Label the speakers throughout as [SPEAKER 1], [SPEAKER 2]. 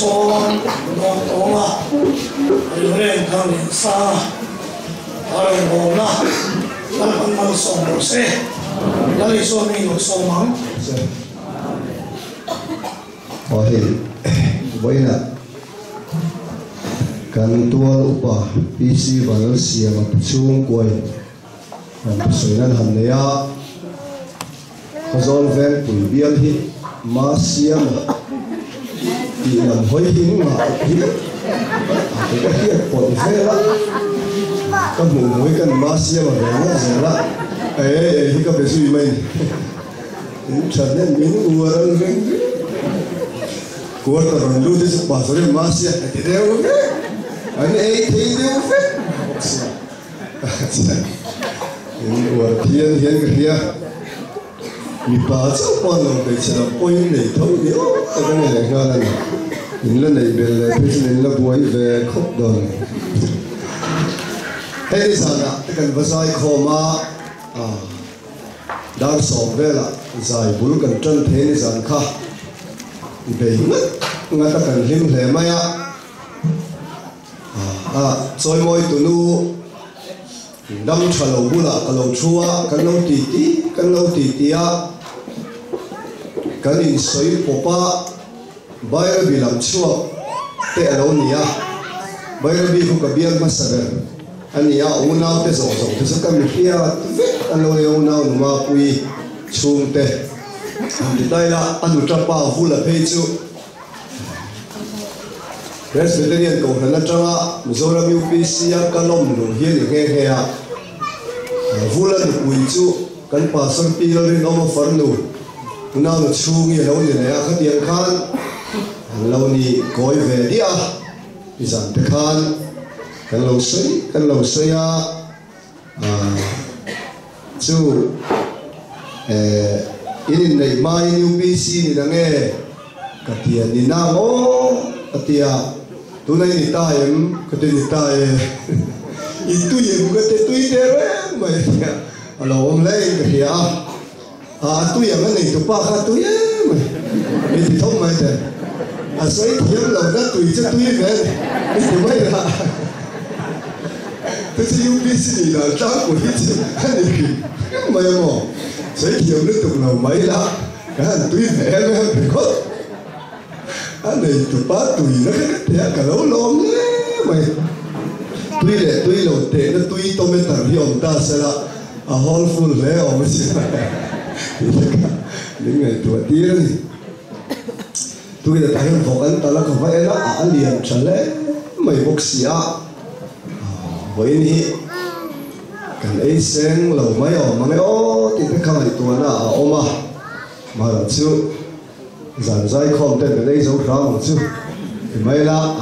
[SPEAKER 1] Son nong tonga ayuren kang sa aray mo na kalpan mal song rose dali so mi so mang
[SPEAKER 2] Wahil Baina kan tual upa PC Valencia mapchung kuai soinan hamneya khazol ven pulbial hi masiam di lam hoi hing ma hi ka hi pon fela ka mu moi kan masiam ma zela hi ka besu mai ni chanen min uaran ven Kuat orang dulu di pasar masih ada deh, ane deh, ini wartian yang kerja, ni pasal pun orang bicara poin ni tahu dia, tapi ni lengan ni lah bela, ni lah buai be kop dong. Di sana kan bahasa koma, dar sombela, saya bukan contoh ni sana. Ibehingat ngatakan lim lemaya soy moy tunu dam chalo bula kalau chua kalau titi ya kan in soy popa bayar bilam chua te alonia bayar bi ko kabian masaber ania una te so kam pia alonia una ma pui chung te Ditaila anu trapa vula peju Presbyterian ko na tranga Mizoram UPC ya kalom no hian nge ya vula no puichu kan pastor pilo rin omo farnu una no chungi lo ni ya khatian khan lo ni koi ve dia izan te khan kan lo sei ya chu ini nei mai UPC ni dange katia ni na mo katia tunai ni taem katia ni tae itu ye bukan tu ide mai alo om lai katia tu yang mana itu pak tu ye itu thom mai te asai thiam lo na tu je tu ye itu mai la tu UPC ni la ta ko ni ani mai mo Saya kiam ni tu nak mai lah, kan tu ini elok berikut. Ane itu pat tu ini kan dia kalau lom ni mai. Tu lo te, tu itu meter hiom dah sela, hall full le, mesti. Ini tu dia ni. Tu kita tahu fokan talak apa elok, alian cale, mai boksia. Ini. Kan sen lo mai mana tidak kamar itu mana oma malah tu zanzai konten dari jauh ramah tu mai lah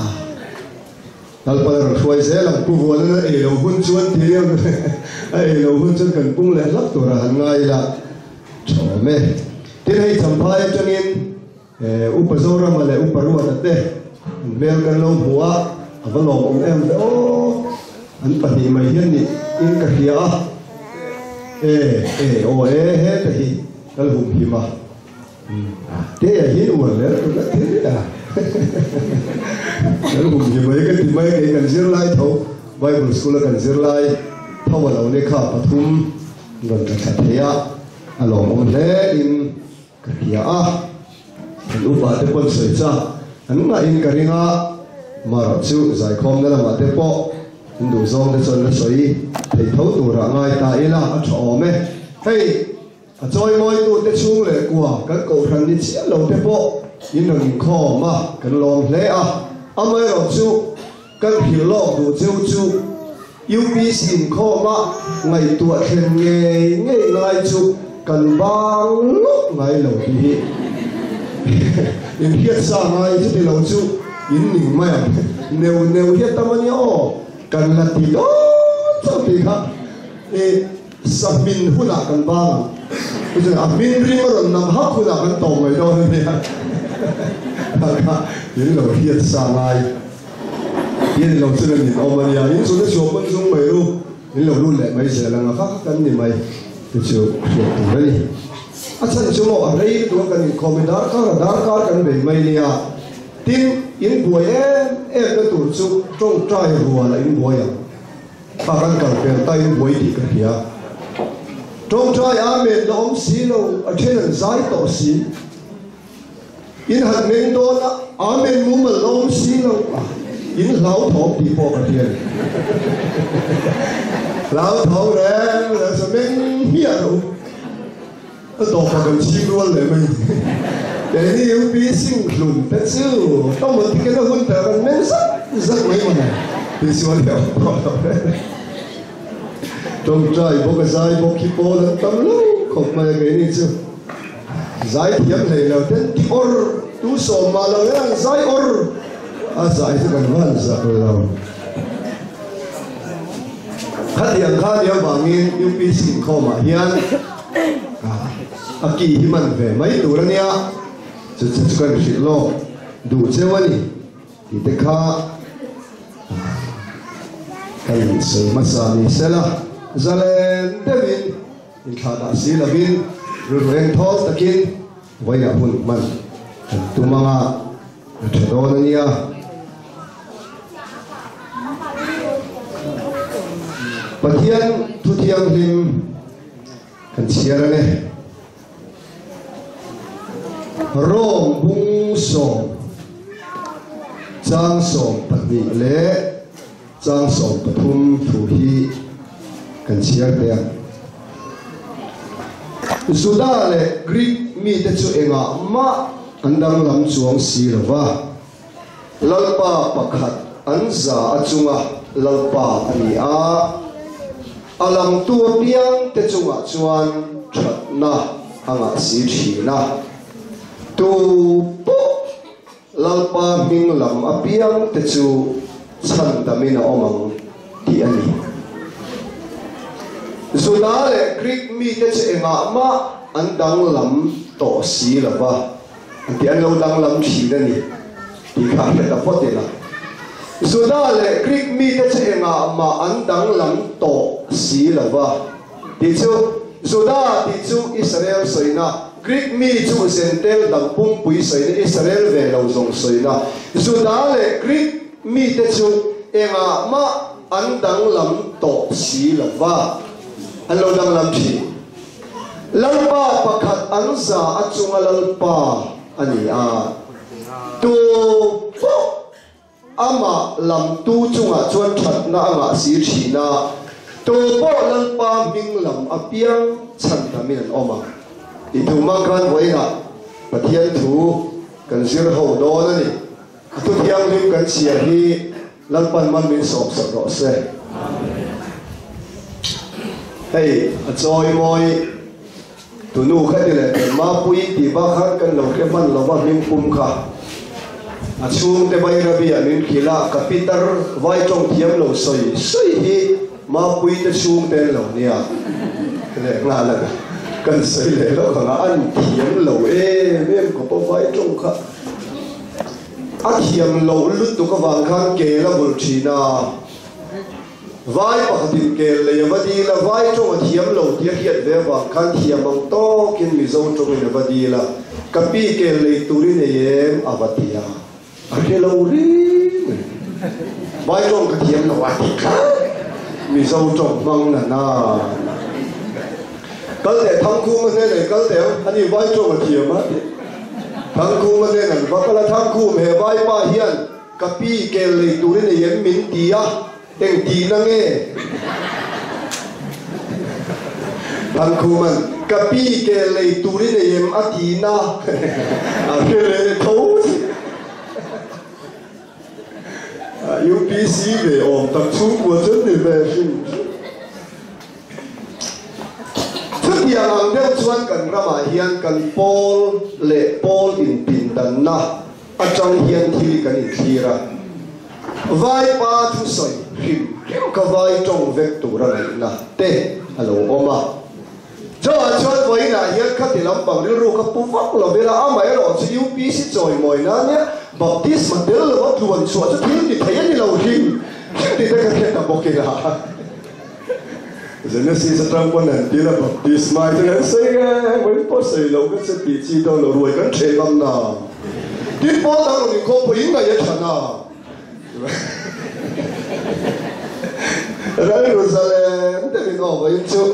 [SPEAKER 2] Nalpala ruai saya lang puhuan na lo huncuan dia lo huncuan kan pung lelak tu rahan ngai lah come tidak sampai jangin upazora male uparua tete mel kan lo buat apa lo anpa ni mai ni in kahia tahi kal hum hima te ya hi wal le ka te da kal hum hima ka ti mai kan zir lai tho bible school kan zir lai thawal au ne kha pathum ngon ka thaya along om le in kahia lu ba te pon soi cha anu nga in karinga mara chu zai khom na ma te po Hindu zong de chon na soi thei thau tu ra ngai ta ila a tho me hei a choi moi tu te chung le kwa kan ko than ni chia lo te po in ron kho ma kan lom hle a amai ro chu kan phil lo du chu UPC in kho ma ngai tu thlen nge ngai chu kan bang lo ngai lo hi in hiat sa ngai chu ti lo chu in ning mai neu hiat tamani o kan lati do sampai kah sabin huna kan bang, itu amin rimer nam hak huna kan tong itu ni ya, ini lo hiat sangai, ini lo sudah ni orang ya, ini sudah siapa pun baru, ini lo lu le mai selang apa kan ni mai, itu ni, asal cuma ada itu kan komentar kan baik mai ni ya, tin in buổi em đã tổ chức trong trai rùa là in buổi à bà con cần tiền tay in buổi thì cái kia trong trai à mình là ông xí đâu ở trên là giải tổ xí in hạt mình đó là à mình muốn mà là ông xí đâu in lão thọ thì bỏ cái tiền lão thọ đấy là sao mình hiểu nó đọc vào cái chi luônเลยmình để đi yêu bí sinh lùn thế chứ tao muốn thì cái nó hơn thế còn mình rất mấy con này thì xóa liệu trong trai bố cái dây bố khi bố lên tâm lâu không mà cái này chứ dây thiếm này là tên tí or tu sổ mà là cái dây or dây thì cần văn giặc lâu khát điểm bằng in yêu bí sinh không mà hiền kỳ hi man về mấy tuổi rồi nha chú cần phải lo đủ chơi vậy thì tất cả cái sự mất sản sẽ là giờ lên David in khá đã xí là bin rồi lên thốt ta kinh vậy là hôn man tụi mga cho đó nha bát thiên thu thiang lim kan chia ra này rong bung song trang song patni le trang song pathum thu hi kan chia te Juda le Greek mi te chu enga ma andang lam chuang si rawa lalpa pakhat anza achunga lalpa ani a alam tu piang te chunga chuan thatna anga si thina tu po lalpa ming lam apiang te chu chan damina omang ti ani Juda le Greek mi te chu enga ma andang lam to si lava ti an lo dang lam thi da ni ti kha ta potela Juda le Greek mi te chu enga ma andang lam to si lava ti chu Juda ti chu Israel soina Greek mi chu Zentel dang pung pui soina Israel ve lo zong soina Juda le Greek mi te chu enga ma andang lam to si lava an lo dang lam thi lalpa pakhat anza achunga lalpa ani a tu po ama lam tu chunga chuan thatna anga si thina tu po lalpa ming lam apiang chan tamin an oma i tu ma kan voina pathian thu kan zir ho do na ni tu thiang lim kan chia hi lalpan man min sok sok ro se hey a choi moi tu nu khát đi lệ ma pui ti ba khát kan lo ke man lo ba min pum kha a chung te bai ra bi anin khila kapitar vai trong thiam lo soi soi hi ma pui te chung te lo nia le nga la kan soi le lo ka an thiam lo mem ko po vai trong kha a thiam lo lut tu ka wang khan ke la bul thina vai pakhatin ke leyawadi la vai trong thiam lo tia hiat ve wa khan thiam ang to kin mi zo trong in awadi la kapi ke le turi ne yem avatia a ke lo ri vai trong ka thiam lo wa ka mi zo trong mang na na kal de thang khu ma ne kal de ani vai trong thiam ma thang khu ma ne nan ba kala thang khu me vai pa hian kapi ke le turi ne yem min tia tên tí na nghe thằng khu mình capi ke lei turi ne yem atina a ke le thấu UPC về ổn tập trung của chân để về phim thức hiện hàng đeo chuan cần ra mà hiền cần Paul lệ Paul in pin đan na ở trong hiền thi cần in thi ra vai pa thu soi him ka vai trong vek tu ra na te alo oma cho choi voi na hian kha ti lam bang ru ka pu vak lo bela amai ro chi UPC choi moi na nya baptist ma del lo tuan so cha thil ti thai ni lo him ti ta ka ta bokela Zene si sa trang pon nan ti la baptist mai te sai ga moi po sai lo ka se ti chi do lo ruai kan che lam na tin bố đang rồi có bố in cái chuyện à rồi Jerusalem thế mình ở với chú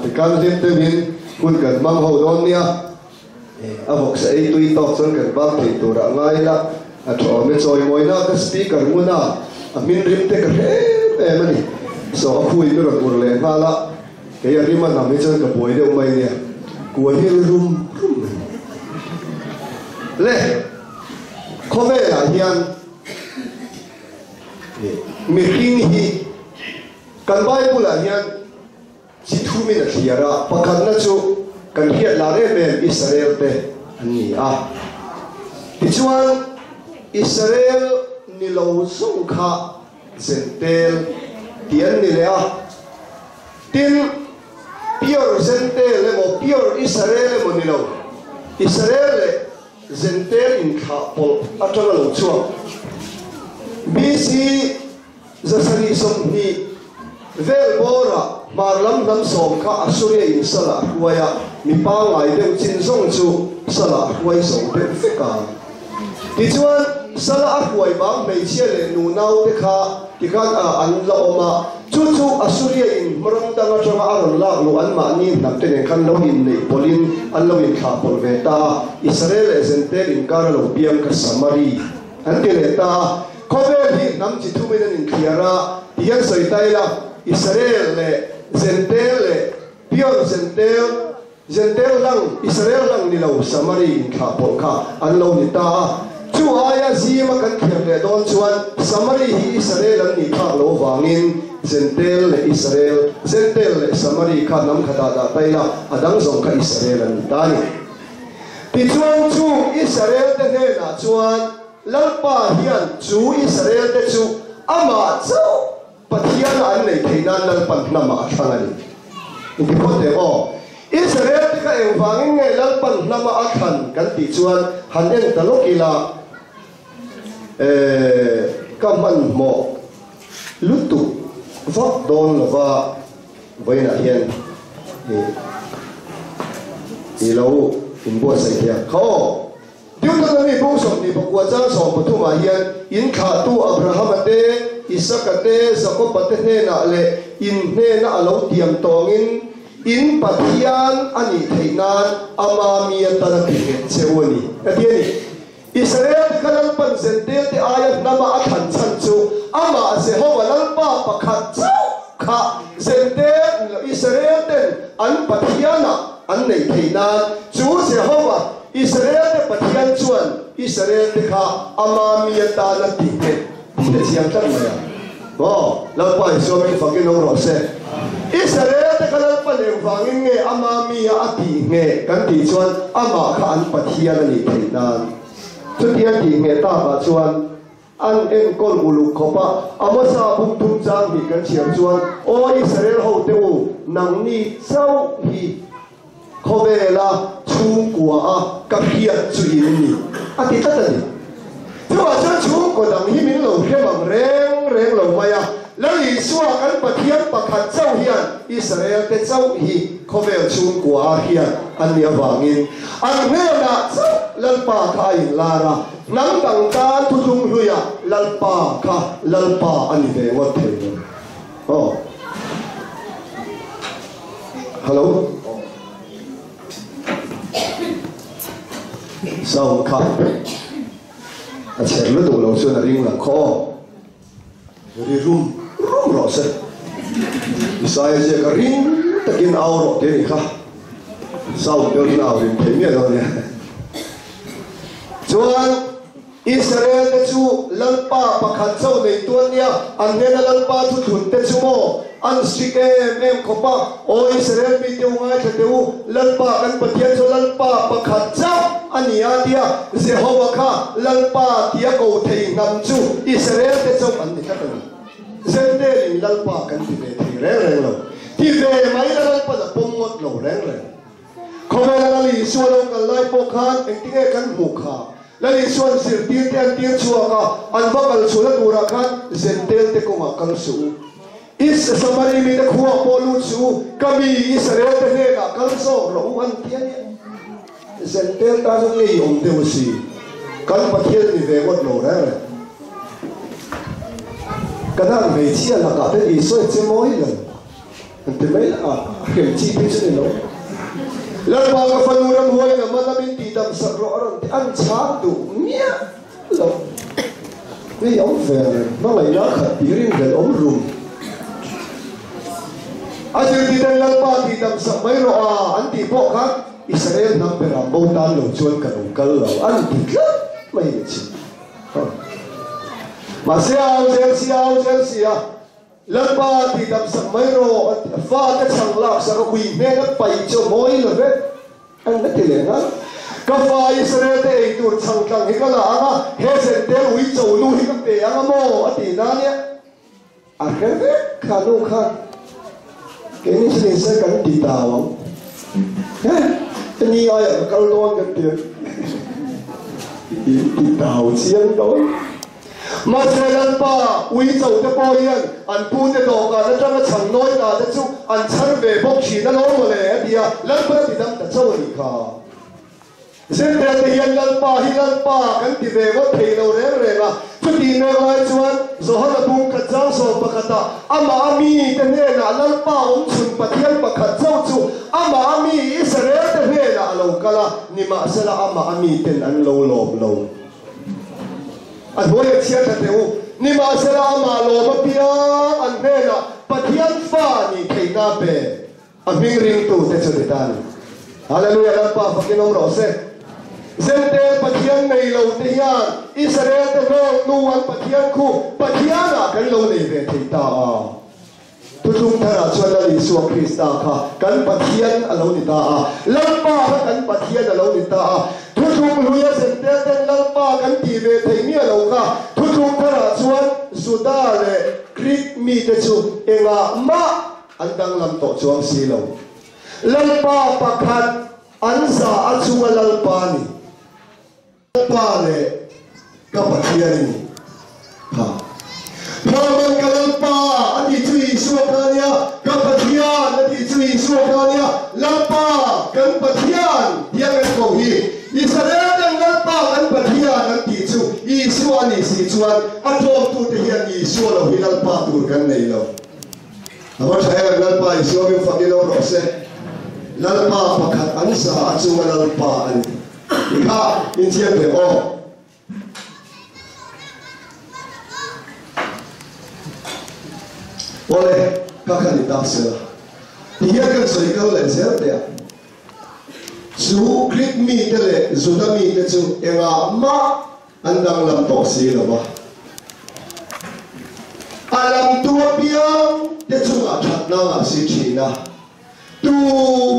[SPEAKER 2] thì căn tin thế mình quân cần mang hậu đón nha học sẽ tùy tóc chân cần vác thì tụ đã ngay là cho mình rồi ngồi na cái speaker muốn na mình rim thế cái em này so khui nó rồi buồn lên pha la cái gì mà nằm bên chân cái bụi đều mày nè cuối như rum lệ không phải là hiền mình kinh hi cần Bible là hiền chỉ thu mình là hiền ra và cần nó chú cần hiền là để bên Israel thế anh nhỉ thì chuan Israel ni lâu sung kha Zentel tiền ni lẽ tin pure Zentel le mo pure Israel le mo ni lâu Israel le Zentel in kha pol atanga lo chuang BC zasani som ni vel bora marlam nam som kha Assyria in sala huaya mi pa ngai deu chin song chu sala huai som pe feka ti chuan sala huai ba mei chia le nu nau te kha ti kan an la oma chu Assyria in marong danga changa aron la lu an ma ni nam te ne kan lo in nei polin an lo in kha pol ve ta Israel Zentel in kar lo piam ka samari an te le ta khovel hi nam chi thu men in khiara tian soi tai la Israel le Zentel le pure Zentel lang Israel lang ni lo samari in kha pol kha an lo ni ta chu aya zima kan khiam le don chuan samari hi Israel an ni kha lo wangin Zentel le Israel Zentel le samari kha nam khata da taila adang zong kha Israel an ta ni ti chuan chu Israel te he na chuan lalpa hian chu Israel te chu ama chau pathian an nei theinan lalpan nama thangani in ko te o Israel te ka eng wangin nge lalpan nama athan kan ti chuan han en talokila kaman mo lutu vak don lova vaina hian lo in bo sai thia kho Deuteronomy bung som ni bakwa chang som pathuma hian in kha tu Abraham ate Isaac ate Jacob ate ne na le in ne na alo tiam tongin in pathian ani theinan ama mi atara ki chewani atiani Israel kanal pan Zentel te ayat nama athan chan chu ama Jehovah lalpa pakhat chau kha Zentel Israel ten an pathiana an nei theinan chu Jehovah Israel te pathian chuan Israel te kha ama mi atana ti te siam tan maya lalpa so mi fakin ro se Israel te kanal pan le wangin nge ama mi ati nge kan ti chuan ama kha an pathian ani theinan chu tian ti nge ta ba chuan an en kol ulu khopa amasa bum tum chang hi kan chiam chuan o Israel ho te u nang ni chau hi khobela chu kwa a ka hiat chu in ni ati ta ni tu a chuan chu ko dang hi min lo khemang reng lo maya lali suwa kan pathian pakhat chau hian Israel te chau hi khobel chu kwa hian an nia wangin an me na chau lalpa kha in lara nang dang ta thu dung huya lalpa kha lalpa ani ve wat the hello sau kha a chen lu do lo chuan a ring la kho ri rum ro se sai je ka ring takin au ro te ni kha sau do na au rin the mi lo ne chuan Israel te chu lalpa pakhat chau nei tuan nia an ne na lalpa thu thun te chu mo an sike em khopa o Israel mi teu ngai the teu lalpa kan pathian chu lalpa pakhat chau ania dia Jehovah kha lalpa tia ko thei nam chu Israel te chu an ni ta kan Zentel in lalpa kan ti ve thi reng lo ti ve mai lalpa da pomot lo reng khomela li sualo kan lai po khan engtinge kan mu kha lali suan sir tir te an tir chua ka an vakal chula tura khan Zentel te ko ma kal su is samari mi te khuwa polu su kami Israel te ne ka kal so ro an tian Zentel ta so ni om te usi kan pathian ni ve ngot lo ra kadang ve chia la ka te isoi chemoi lo ante mai a kem chi pe chu lo la ba ka fanuram hoi na manamin ti dam sak ro ron an cha tu mia lo ni ông về nó lại nó khát tiếng về ông rùm anh chỉ đi đến lần ba thì đâm sập mấy rồi anh thì bỏ khác Israel nằm bên làm bông tan lồng chuồn cả đồng cờ rồi anh thì lắm mấy cái chuyện mà Chelsea lần ba thì đâm sập mấy rồi pha cái thằng lạc sao có quỳ mẹ nó bày cho mối rồi đấy anh biết thì liền á các pha Israel để tụi thằng thằng cái là anh hết rồi để uy châu nuôi các bé anh mò ở thì nào nhé à cái đấy khá đâu khá cái này sẽ cần đi tàu không? Cái này ai ở câu loan cái tiền đi tàu chiên đó mà sẽ lần ba uy châu cho bao nhiêu anh buôn cái đồ cả nó trong cái chẳng nói cả cho chú anh chăn về bốc chỉ nó nói mà lẽ thì lần ba thì đâm đặt châu đi cả Sen dia tiyan lalpa kan ti vewa thelo re ba chuti me wai chuan zo hala bung ka chang so pakata ama ami te ne na lalpa chun pathian pakhat chau chu ama ami Israel te he na alo kala ni ma sala ama ami ten an lo lo an hoi chia ta teu ni ma sala ama lo ma pia an he na pathian fa ni theina be aming ring tu te chu tan hallelujah lalpa pakinom ro se Zente pathian nei lo te hian Israel te lo nuan pathian khu pathiana kan lo nei ve thei ta a tu tung thara chuan la li suak Krista kha kan pathian alo ni ta a lalpa kan pathian alo ni ta a tu tung luya zente ten lalpa kan ti ve thei mi alo kha tu tung thara chuan suda le Greek mi te chu enga ma andang lam to chuang si lo lalpa pakhat ansa achunga lalpa ni Pale kapathian ni ha Paman kalpa ati chui suakanya kapathian ati chui suakanya lalpa kan pathian dia kan ko hi Israel dan lalpa kan pathian ati chu Isu ani si chuan atom tu te hian Isu lo hi lalpa tur kan nei lo Awa thaya lalpa Isu mi fakilo rose lalpa pakhat ansa achunga lalpa ani Ika intian pe o Ole kakak di dasar dia kan serikal lenser dia Su Greek mi tele Zuda mi tetu enga ma andang lam toksi lawa alam tua piang tetu atat na si China tu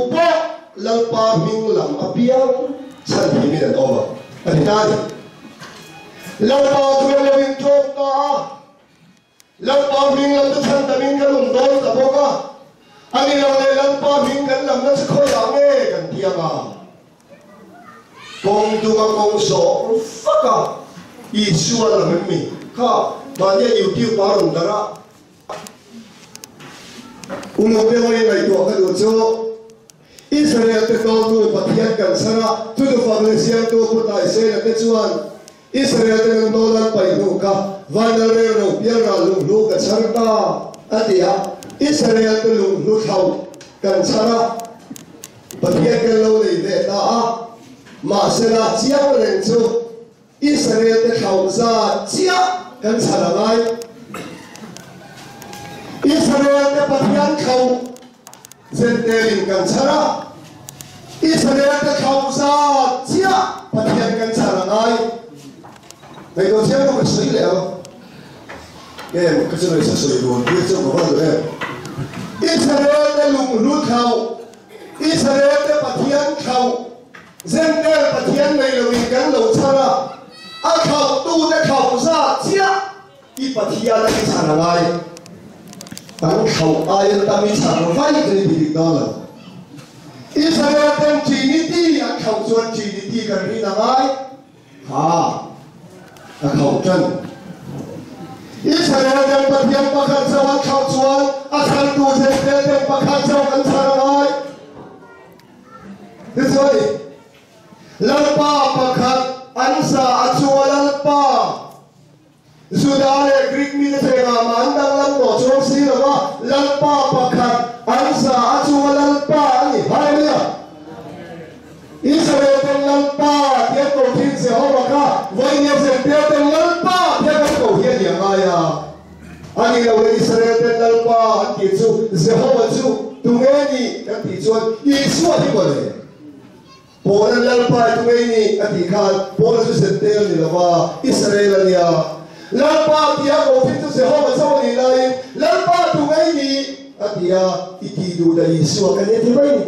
[SPEAKER 2] po lalpa ming lam apiang San Himi dan over. Ada tadi. Lalpa tuan lebih coba. Lalpa minggal tu san tamin kalung dol taboka. Ani lalpa minggal lam na sekolah kan tiaga. Kong dua kong so faka. Isu alam mi. Ka banyak YouTube baru dara. Umur bewa yang itu akan ucap. Israel te kau tu pathian kan sana tu tu faglesian tu putai se te chuan Israel te nolan pai nu ka vanare ro piara lu ka charta atia Israel te lu thau kan sana pathian kan lo nei ve ta a ma sela chiang ren chu Israel te thau za chia kan sara lai Israel te pathian khau Zentelin kan cara Israel te kausa chia pathian kan cara ngai Nei do tia ko sui le ke ko sui sa sui do dia chu ko ba le Israel te lung lu khau Israel te pathian khau Zentel pathian nei lo wi kan lo cara a khau tu te kausa chia I pathian kan cara ngai Tang khẩu ai ta mi chẳng phải cái gì đó Israel tem Trinity anh khẩu chuan Trinity cái gì nào ai khẩu chân Israel tem pathian pakhat sao anh khẩu chuan anh tu thế tem pakhat sao anh sao ai thế rồi lalpa pakhat ansa achualal pa Zudare Greek mi te nga mandang lam mo chong si lawa lalpa pakhat ansa achuwa lalpa ni haleluya Israel ten lalpa dia ko tin se ho ka voi ne se dia ten lalpa dia ko hian yang aya ani lo Israel ten lalpa an ti chu se ho chu tungeni kan ti chuan Yesu ati ko le Polan lalpa tungeni ati khan Polan chu se tel ni lawa Israel ania Lalpa dia ko fitu se ho masaw ni lai lalpa tu ngai ni atia itidu da Yesu kan ni bai ni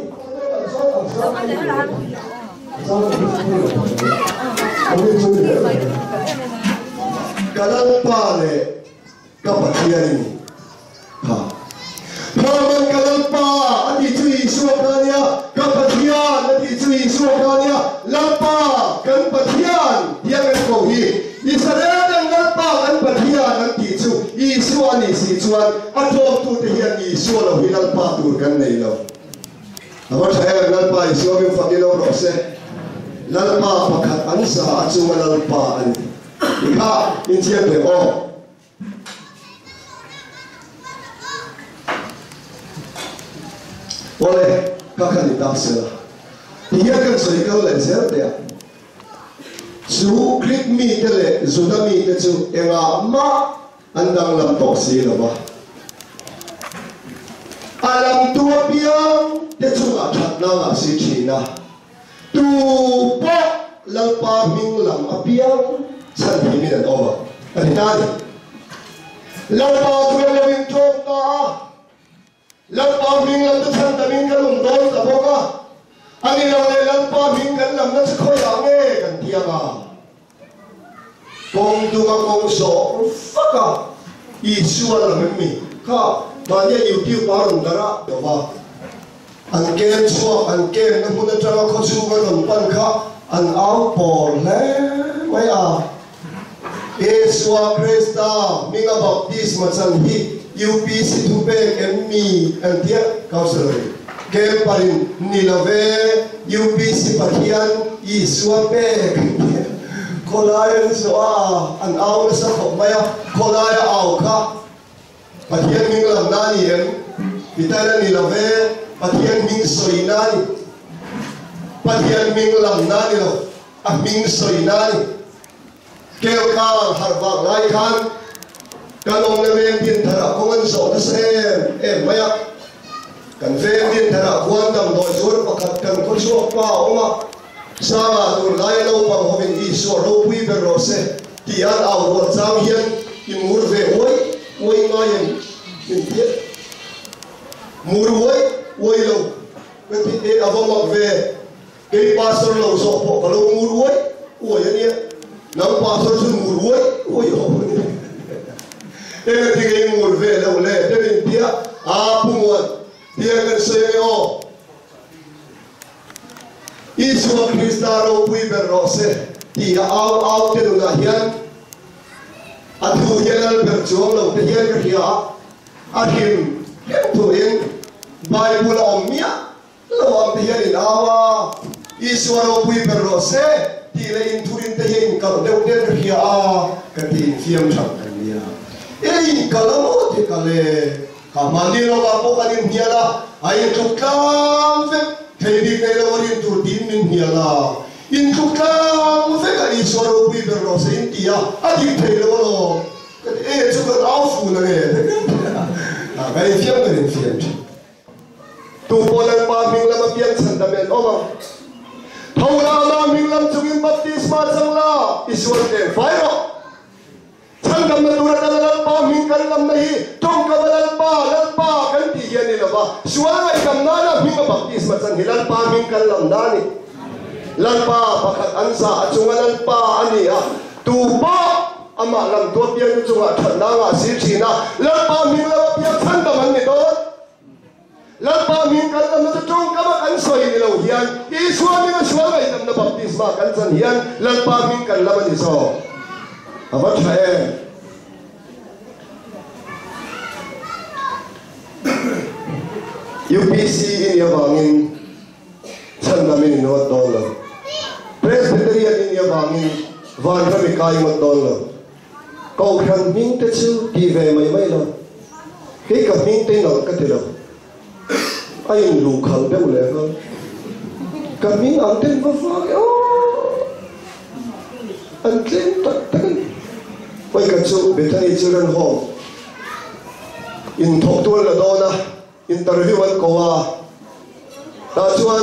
[SPEAKER 2] kalalpa le kapatia ni ha Naman kalalpa ati tu Yesu kania kapatia ati tu Yesu kania lalpa kan patian dia kan ko hi Israel ang berhian nanti tu Yesu ani si Tuhan atau tu tiada Yesu lalu hilal patur kan ni lalu. Namun saya lalpa Yesu yang fakir proses lalpa pakat ansa acung lalpa ani. Ika intian leo. Boleh kakak ditafsir. Dia kan serikal lenser dia. Su Greek mi tele Juda mi te chu enga ma andang lam tok si lo ba alam tu piang te chu a that na nga si thina tu po lalpa ming lam a piang san thi mi dan over ani ta ni lalpa tu lo wing chok ta lalpa ming lam tu chan ta ming kalum don ta boka ani lo le lalpa ming kan lam na khoi ang e kan tianga kong dunga kong so faka Yesu ala memi ka banya YouTube parang dara doa angken chua angken na muna tara ko chuga ng panka an au por le maya Yesu Krista minga baptisma san hi UPC tupe emmi antia kausari kem parin nilave UPC patian Yesu pe kolaya soa an au sa ko maya kolaya au ka patian ming lam nani em pitala nilave patian ming soinani patian ming lam nani lo a ming soinani keo ka harba lai khan kanong na ven din thara kongan so ta se em maya kan ven din thara kuan dam doi sur pakat kan ko chu pa oma Sama tu lain lau pang homin Yesu lau pui berose tian au buat jam hian imur ve oi ngayen intia mur oi lau beti e avama ve ke pastor lau so po kalau mur oi ni nang pastor sun mur oi ho e ngerti mur ve lau le de dia apungan dia kan seo Yesu Krista ro pui berose dia au te na hian atu hian berjuang lo te hian kia akhim tu in Bible omia lo am te hian awa Yesu ro pui berose ti le in turin te hian ka de te kia ka ti fiam chang nia e kalamo te kale kamali lo ka po ka din hiala ai tu kam ve Kaidik na ilawarin turtin min hiyala. In tukang feka iswaro pui berose intia. Adik tayo lo. Cuka aufu na ngayon. Kaya fiyam na rin fiyam. Tupo lang paming lam apiang sandamen. Oma. Tawla maming lam sungin baptisma sangla. Iswar ke fire. Sangam na turat alalang paming kalam nahi. Tong kabalalpa, lalpa, ganti yan nila ba? Suwala ikam nana, hinga baptisma sang hilalpa, ming kalam nani. Lalpa, bakat ansa, at sunga lalpa, aniya. Tupa, ama lang tuwap yan, sunga, tananga, sirchina. Lalpa, ming lawap yan, sandaman nito. Lalpa, ming kalam na tutong kamak ansoy nilaw yan. Iswami na suwala ikam na baptisma, kansan yan. Lalpa, ming kalaman iso. Abat saya UPC ini abangin sandamin inuat dolar Presbyterian ini abangin mình van ra bị cài một đòn rồi câu khăn mình tới chứ đi về mấy rồi cái cả mình tới nó cái gì rồi anh lù khẩu đâu lẽ hơn cả mình ăn tên vào cái ăn tên tất vậy cả chú biết anh chưa lần hồ in thọc tuôn là đó na interview anh có ta chuan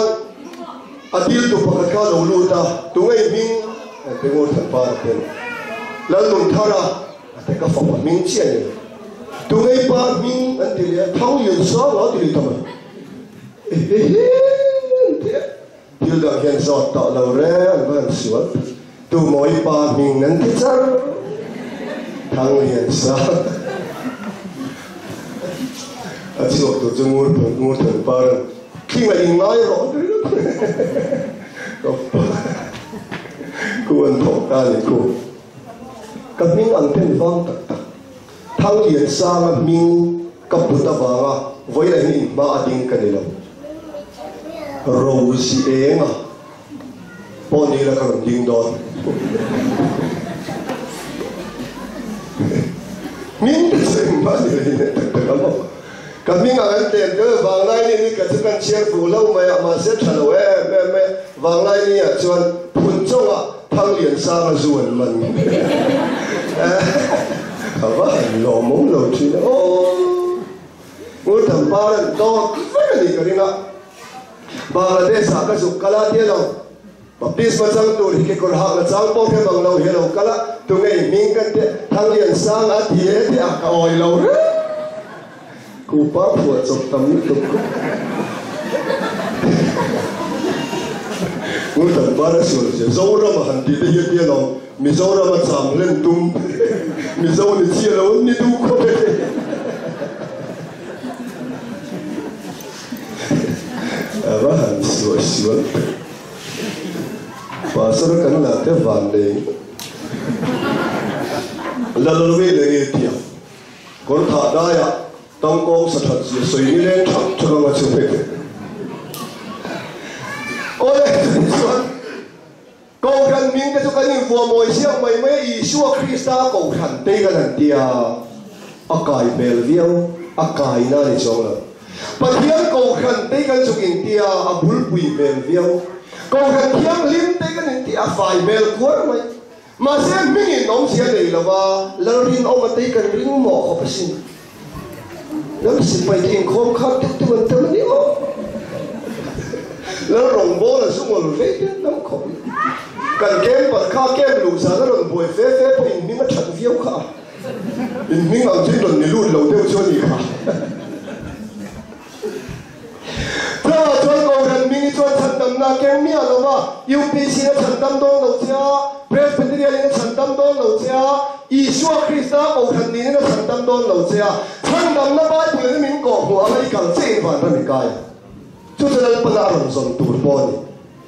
[SPEAKER 2] adil tu pakat ka lo lu ta tu ngai ming pe ngor than pa ten la lum thara te ka fa ming chian ni tu ngai pa ming an ti le thau yin sa wa ti ta ma til da hian zot ta lo re an ban suat tu moi pa ming nan ti char thau yin sa a chi tu ngor than pa khi mà nhìn nói rõ cô ăn thổ ra thì cô các miếng ăn thêm vang tật thang liền sang miếng cấp bút ta vàng với lại nhìn ba tiếng cái này đâu rồi gì em à bọn này là còn điên đòn miếng cái gì mà này tật lắm các mình ăn tiền cơ vàng lai này cái chuyện chia phụ lâu mà xếp chả lâu mẹ vàng lai này chuyện phun trông thang liền sang ruộng mình cả vợ lò mống lò chuyện ngồi thầm ba lần đó cái gì cái này Bangladesh cái dục kala thế nào baptis mà sang tu thì cái con hàng là sang bao cái bằng lâu hello kala tu ngày mình cái thang liền sang thì cả oi lâu cô bác phụ chụp tấm nước tục ngồi tận ba đã sửa dấu ra mà hành đi tới hiện địa nào mi dấu ra mà chạm lên tung mi dấu thì chia lâu ni tu có về ba hành sửa và sau đó cái là cái vàng đấy là lâu về để nghe tiếng còn thả đai à当公是他自随意连唱，这个我就会的。我嘞说，高人民个就跟你父母像妹妹以说基督高人对个人dia，改变了，改那里种了。不天高人对个就人dia，不会变了。高人天灵对个人dia，快变过了没？马上明年农钱来了吧？老人我们对个人莫可不行。แล้วสิไปกินโคมข้าวติดตัวเต็มนี่มั้งแล้วหลงโบ้แล้วสุ่มหลุดเฟ้ยน้ำขมกันเกมปัดข้าเกมหลุดสารแล้วหลงบวยเฟ้ยพออินมิ่งมาฉันเฟี้ยวข้าอินมิ่งเอาที่หล่นในรุ่นเราเดียวชวนอีกค่ะถ้าชวนโกกันมิ่งชวนฉันดำนาเกมเมียเราว่ายูพีซีนะฉันดำโดนเราเจ้าเพรสเป็นที่เรียนนะฉันดำโดนเราเจ้าอีชัวคริสต์โกกันนี้นะฉันดำโดนเราเจ้าฉันดำน้ำใบปุ๋ยนี่มิงกอกหัวอะไรกันเจ๊งผ่านพระมิกายชุดนั้นเป็นอะไรส่งตัวบอล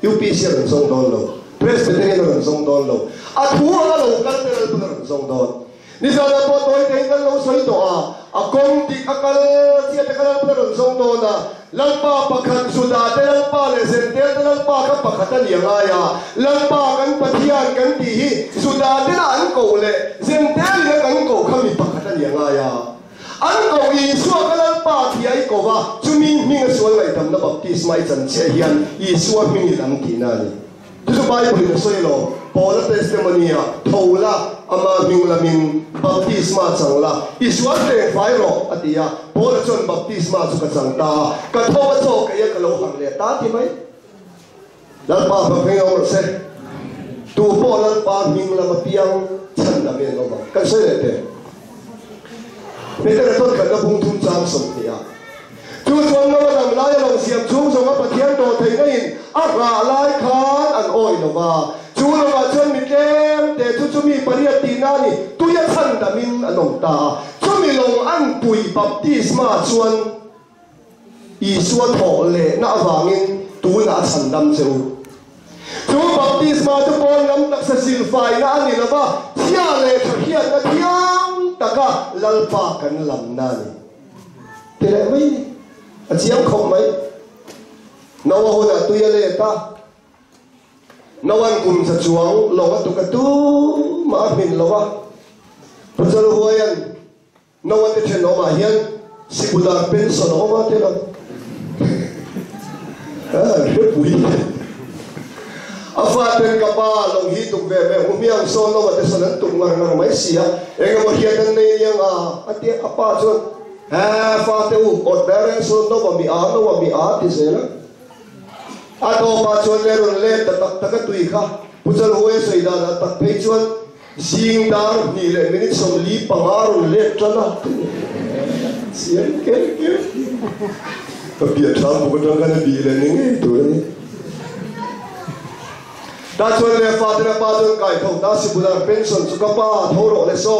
[SPEAKER 2] ยูพีซีเราส่งโดนเราเพรสเป็นที่เราส่งโดนเราอัดหัวเรากันเป็นอะไรส่งโดนนี่จะเราพอตัวเองกันเราใช้ตัวกงติกกันเสียแต่กันเป็นอะไรส่งโดนลังป้าประคันสุดาแต่ลังป้าเลยเซนเตอร์ลังป้ากับประคันยังไงลังป้ากันปฏิญาณกันดีสุดาแต่ละอันโกเลยเซนเตอร์เลยกันโกเขามีประคันยังไงอันโกอีสัวกันลังป้าที่ไอ้โกว่าจุมิงส่วนไหนทำนับบัพติศมาจันเชียนอีสัวมิงลำที่นั่นทุกใบบุญสวยโลพอละเทสติโมเนียทูละอามามิงละมิงบัพติศมาจังละอีสัวเรื่องไฟโลอติยาพอละจนบัพติศมาสุกจังตากระทบโชกยังกะโลหังเลยตาที่ไหมแล้วป้าพระเพงเอาเสตัวพอละป้ามิงละมาเปียงฉันดำเนินออกมากันเสด็จเป็นแต่ต้นกันละพุงทุ่มจางสมเนียจูชวนเราดำลายลงเสียมชุ่มส่งมาปะเทียนโดไทยนั่นอักราลายคานอันอ้อยลงมาจูเรามาชนมีเกมแต่จูมีปริยัตินานี่ตุยชันดามินอันองตาจูมีลงอันปุยบัพติศมาชวนอีสวดโถเล่น่าวางินตัวน่าชันดำเจ้าจูบัพติศมาจะบอลน้ำตักเสิลไฟนั่นนี่ละว่าเที่ยเล่ขยี้นะเที่ยงตะกะลัลปากันลำนั่นเท่าไหร่อาเจียงคงไหมนาวหัวตุยเล่ตา nawan kum sa chuang longa tu katu ma min lowa pajal huayan nawan te theno ma hian sibudar pension oma te la he pui afaten kapa long hi tuk ve ve umiang so no te sanan tuk ngar ngar mai sia enga mo hian nei yang ati apa chon ha fa te u order so no mi a ti se la ato pa chon le ron le tak tui kha pujal hoe sei da tak phei chon sing dar ni le minute som li pangar le trana sian ke bia tham bu kan kan bi le ni tu ni da chon le fa de pa chon kai thong da si budar pension chu ka pa thoro le so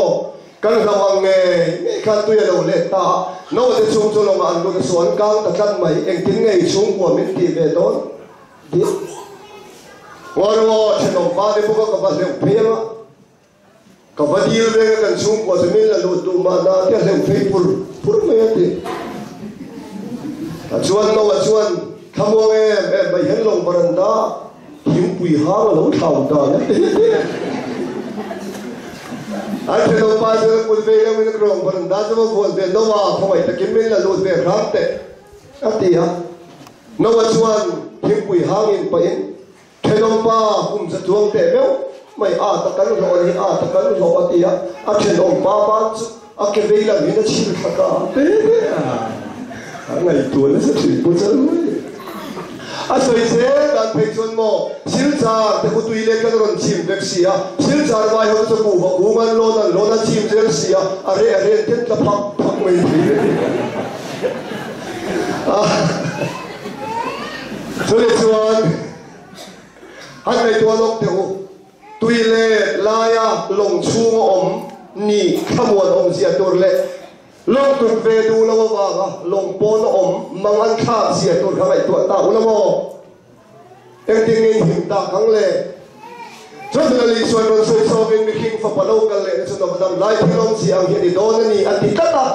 [SPEAKER 2] kan rawang nge khan tu ya lo le ta no de chung chu lo an lo ke suan kang ta kan mai eng tin ngei chung ko min ti ve don di waro cheno pa de bu ka pa le phema ka va di le kan chung ko se min la lo tu ma na te le phei pur me ti chuan no chuan khamo e bai hen long baranda him pui ha lo thau da ne ai te no pa de pul ve le min krong baranda jo bol de no wa khoi ta kim min la lo de ram te ati ha no chuan him pui ha in pa in te no pa kum sa tuang te meu mai a ta kan ro ni a ta kan ro ati ha a te no pa pa a ke ve la ni na chi ta ka te ngày tuần nó sẽ chỉ có chân à rồi thế đàn thầy chuan mò siêu cha thì có tùy lên cái con chim đẹp xì à siêu cha vài hôm sau ngủ và ngủ ngan lô na chim đẹp xì à rê thiên là phăng mấy thứ rồi chuan anh này tuan lộc tiểu tùy lên laia lồng chuông ôm ni khăm nguồn gì à tuần lệ long tụt về du lâu vào long pon ôm mang ăn khá xịt tụt khá vậy tụt tạo lắm mò em tiếng nghe hình ta khăng lệ cho nên là lý xuân luôn xuôi sau bên mình kinh pháp lâu cái lệ cho nó bắt lại thì long xì ăn hiện đi đón này ăn thịt tất à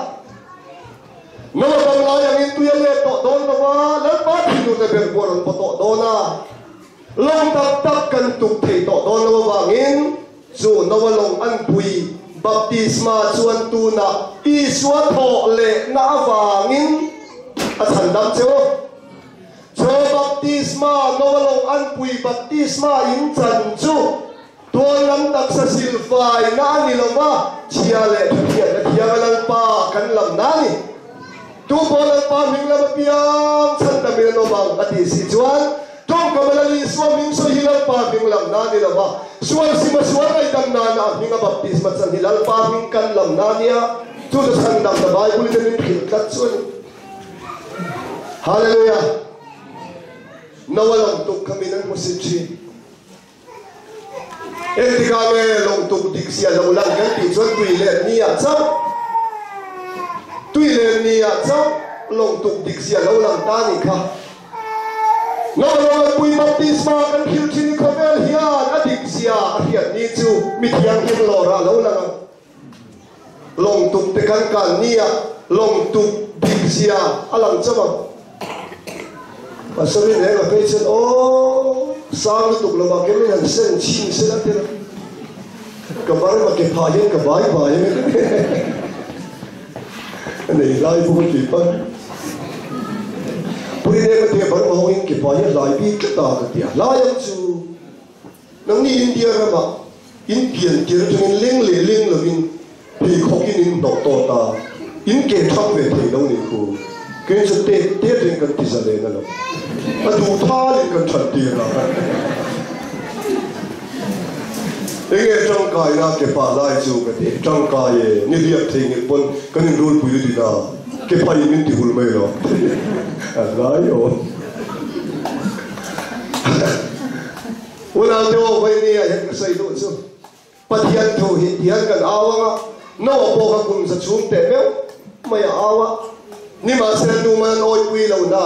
[SPEAKER 2] nó mà bắt lại ăn in tuyên lệ tọt đón nó vào lớn bát thì nó sẽ biến buồn bắt tọt đón à long tắc cần tụt thì tọt đón nó vào in dù nó vào long ăn bùi baptisma chuan tu na iswa tho le na wangin a chan dam cheo cho baptisma no lo an pui baptisma in chan chu to lam dak sa silfai na ni lo ma chia le thia lan pa kan lam na ni tu bo lan pa ming lam piang chan da me no bang ati si chuan trong kamalali swaming so hilal pa ming lam na ni lo ma sual si masual ay dam na na hinga baptisma san hilal pa ming kan lam na niya tu sa san dam na Bible din khitlat suan hallelujah nawalang tuk kami ng musitsi eti kami long tuk diksi ala ulang ganti suan tuiler niya tsam long tuk diksi ala ulang tani ka nawalang pui baptisma kan hilchini kavel hiyan adik siya ahiyan ni chu mitiyang hinlora lo lang long tuk tekan kan niya long tuk dik siya alang chama pasabi ne ga pechen o sang tuk lo ba kemen han sen chim sen atin kabar ma ke phayen ka bai nei lai bu ki pa puri ne ka te bar ma hoin ke phayen lai bi ka ta ka tia lai chu nang ni India ra ma in pian kir chung leng lo in pi khokin in do to ta in ke thak ve thei lo ni khu ke chu te ring kan ti sa le na lo a du tha le kan chan ti ra enge trong kai na ke pa lai chu ka te trong kai ni riap thei ngi pon kan in rul pui di na ke pa in ti hul mai lo lai yo una do vai ni a yak sai do chu pathian tho hi hian kan awanga no po ka kum sa chum te meu mai awa ni ma sen du man oi pui lo na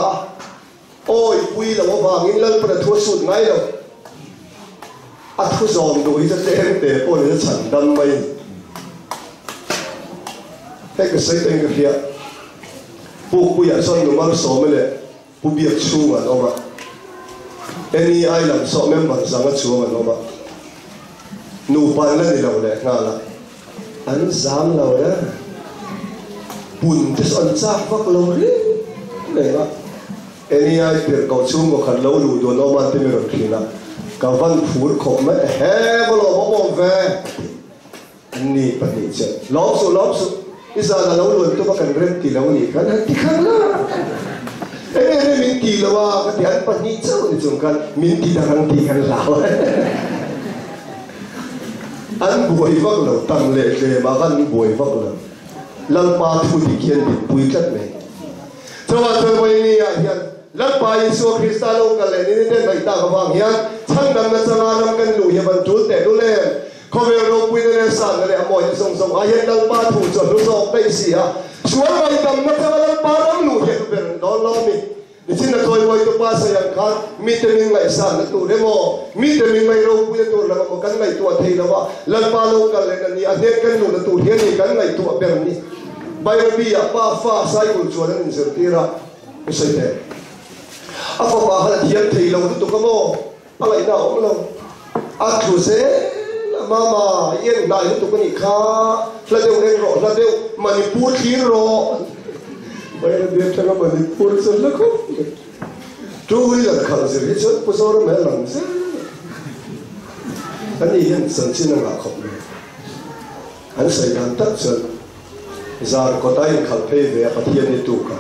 [SPEAKER 2] oi pui lo ba ngin lal pra thu sut ngai lo a thu zom do hi te te po ni chan dam mai he ka sai te ngi hia pu ya son no mar so me le pu bi chu ma no ma any island so member sang chu ma no ma nu pan la ni lo le nga la an zam lo ya bun tis on cha vak lo ri le ga any ai per ko chung ko khan lo lu do no ma te me ro thina ka van phur khom ma he bo lo bo ve ni pa ni che lo su isa la lo lu to ba kan rem ti lo ni kan ti khan la min ti lo wa ka ti an pa ni chau ni chung kan min ti da rang ti kan la an buai vak lo tam le ma kan buai vak lo lal pa thu ti kian bi pui tat me chawa to moi ni ya hian lal pa Yesu Krista lo ka le ni te bai ta ka wang hian chang dam na changa nam kan lu ya ban tu te lu le ko ve ro pui ne sa le amo ya song song a hian lal pa thu cho lu so pe si ha sual bai dam na changa lal pa ram lu he ber do lo mi ni chin na toy moi to pa sa yang kha mi te min mai sa na tu re mo mi te min mai ro pui tu la mo kan mai tu a thei lo wa lal pa lo ka le na ni a ne kan lu na tu he ni kan mai tu a ber ni bai ra bi a pa fa sai kul chuan an ser tira sai te a fa pa hala thiam thei lo tu ka mo a lai na om lo a thu se la mama yen dai tu ka ni kha la deu en ro la deu Manipur thir ro bai ra bi ta Manipur se la ko tu wi la kha se ri chot pu so ro me lang se ani yen san chin na khop an sai dan tak chon zar ko dai khal phe ve pathian ni tu ka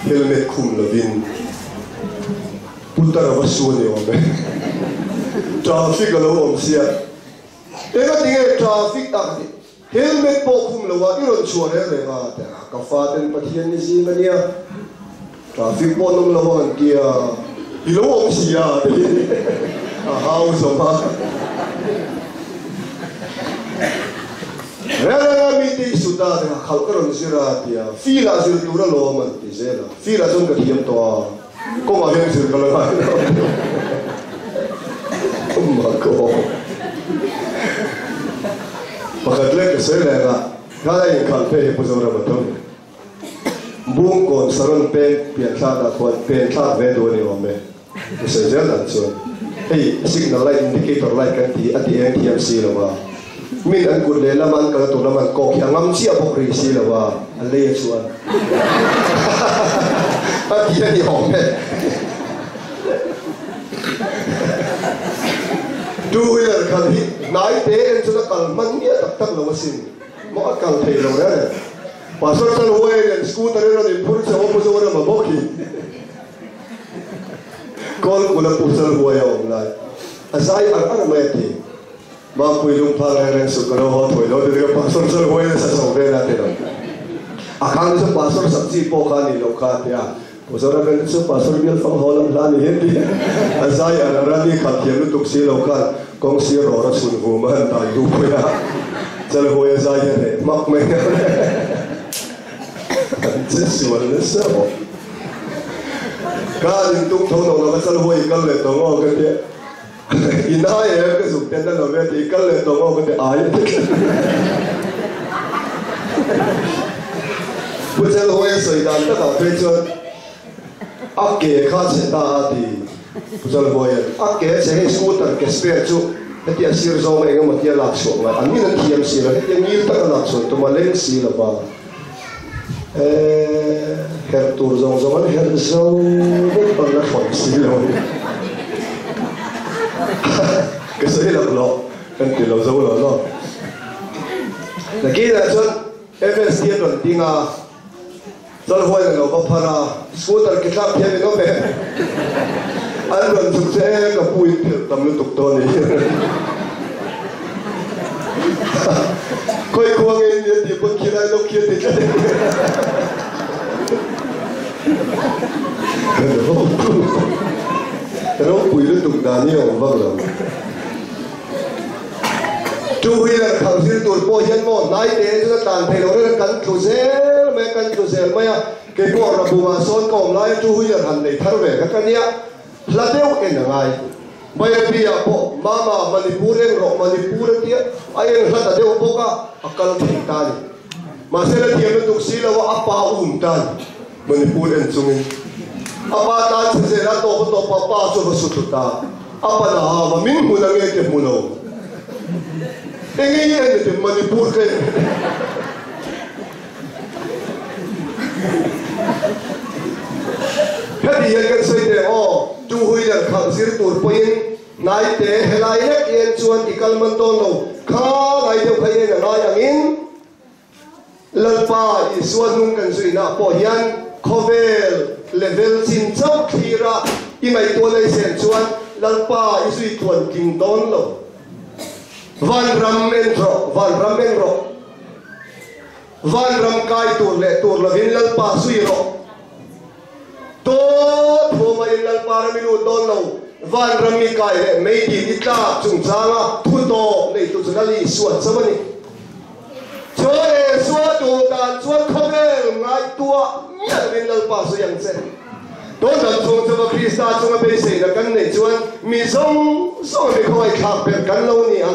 [SPEAKER 2] helmet khum lovin putar wa su ne o me traffic lo om sia e ga tinge traffic ta helmet po khum lo wa iron chuan re ga ta ka fa ten pathian ni ji mania traffic po nom lo an kia i lo om sia a hau so ma Rela mi ti suda de khal karon sira tia fila sur tura lo man ti zela fila sun ka thiam to ko ma hen sur kala ma ma ko pakat le ke sela ga kala in khal pe pu zo ra batom bung kon saron pe pia tha da ko pe tha ve do ni o me se zela so hey signal light indicator light kan ti ati en thiam si lo ba min an kun le laman ka to laman ko ki angam chi apok ri si lawa alle chuan ati ani hom he tu wheeler kan hi nai te en chu kal man ya tak tak lo sin mo akal thei lo re pasor sal hoe en scooter ro ni pur che ho pu zo ra ma boki kol kula pu sal hoe ya om lai asai ar ma ti ma pui lung pa la ren su karo ho thoi lo de ka pasor sal hoe sa so ve na te lo akang sa pasor sabji po ka ni lo kha tia pasor ren su pasor bil fang ho lam la ni hen ti asai ar ra ni kha thiam lu tuk si lo ka kong si ro ra sun hu ma ta du pu ya sal hoe sa ye ne mak me just one so ka in tung thong no ka sal hoe kal le to ngo ka te ina ye ka su ten na ve ti kal le to ngo ka te ai pu sal hoe soi dan ta ka pe cho ake kha se ta ti pu sal hoe ake se he scooter ke spare chu ti asir zo me ngo ti la so ma an ni na thiam si la ti ngil ta la so to ma len si la ba her tur zong zong an her zo ba la fo si lo cái số là lo kan ti lo zo lo lo la ki da chon FSD don tinga zol hoi la lo pa ra scooter ke tap phe no be an don su se ka pui tam lu tuk to ni koi ko nge ni ti ko ki la lo ki ti ka ro pui lu tuk da ni o ba lo tu wheeler khang sir tur po hian mo nai te chu tan thei lo re kan thu zel me kan thu zel maya ke ko ra bu ma son kom lai tu wheeler han nei thar ve ka nia la deu en ngai bai bi a po mama Manipur en ro Manipur ti ai en hata deu po ka akal thei ta ni ma se la tiam tu si la wa apa tan Manipur en chungin apa tan se ra to pa so su ta apa na ma min mu na nge ke mu no nge ye te Manipur ke hadi ye kan sai de o tu hui la khang sir tur poin nai te helai lek yen chuan ikal man ton lo kha ngai deu khai na nai angin lalpa i suanung kan sui na po hian khovel level chin chau khira i ngai to lai sen chuan lalpa i sui tuan king don lo van ram men ro van ram kai tur lovin lalpa sui ro to thoma in lalpa ra minu don lo van ram mi kai le mei di itla chung changa thu to nei tu chali suat samani choe suat tu dan suat khovel ngai tua nya vin lalpa su yang se don dan chung cha Krista chung be se da kan nei chuan mi song be khoi khak pe kan lo ni a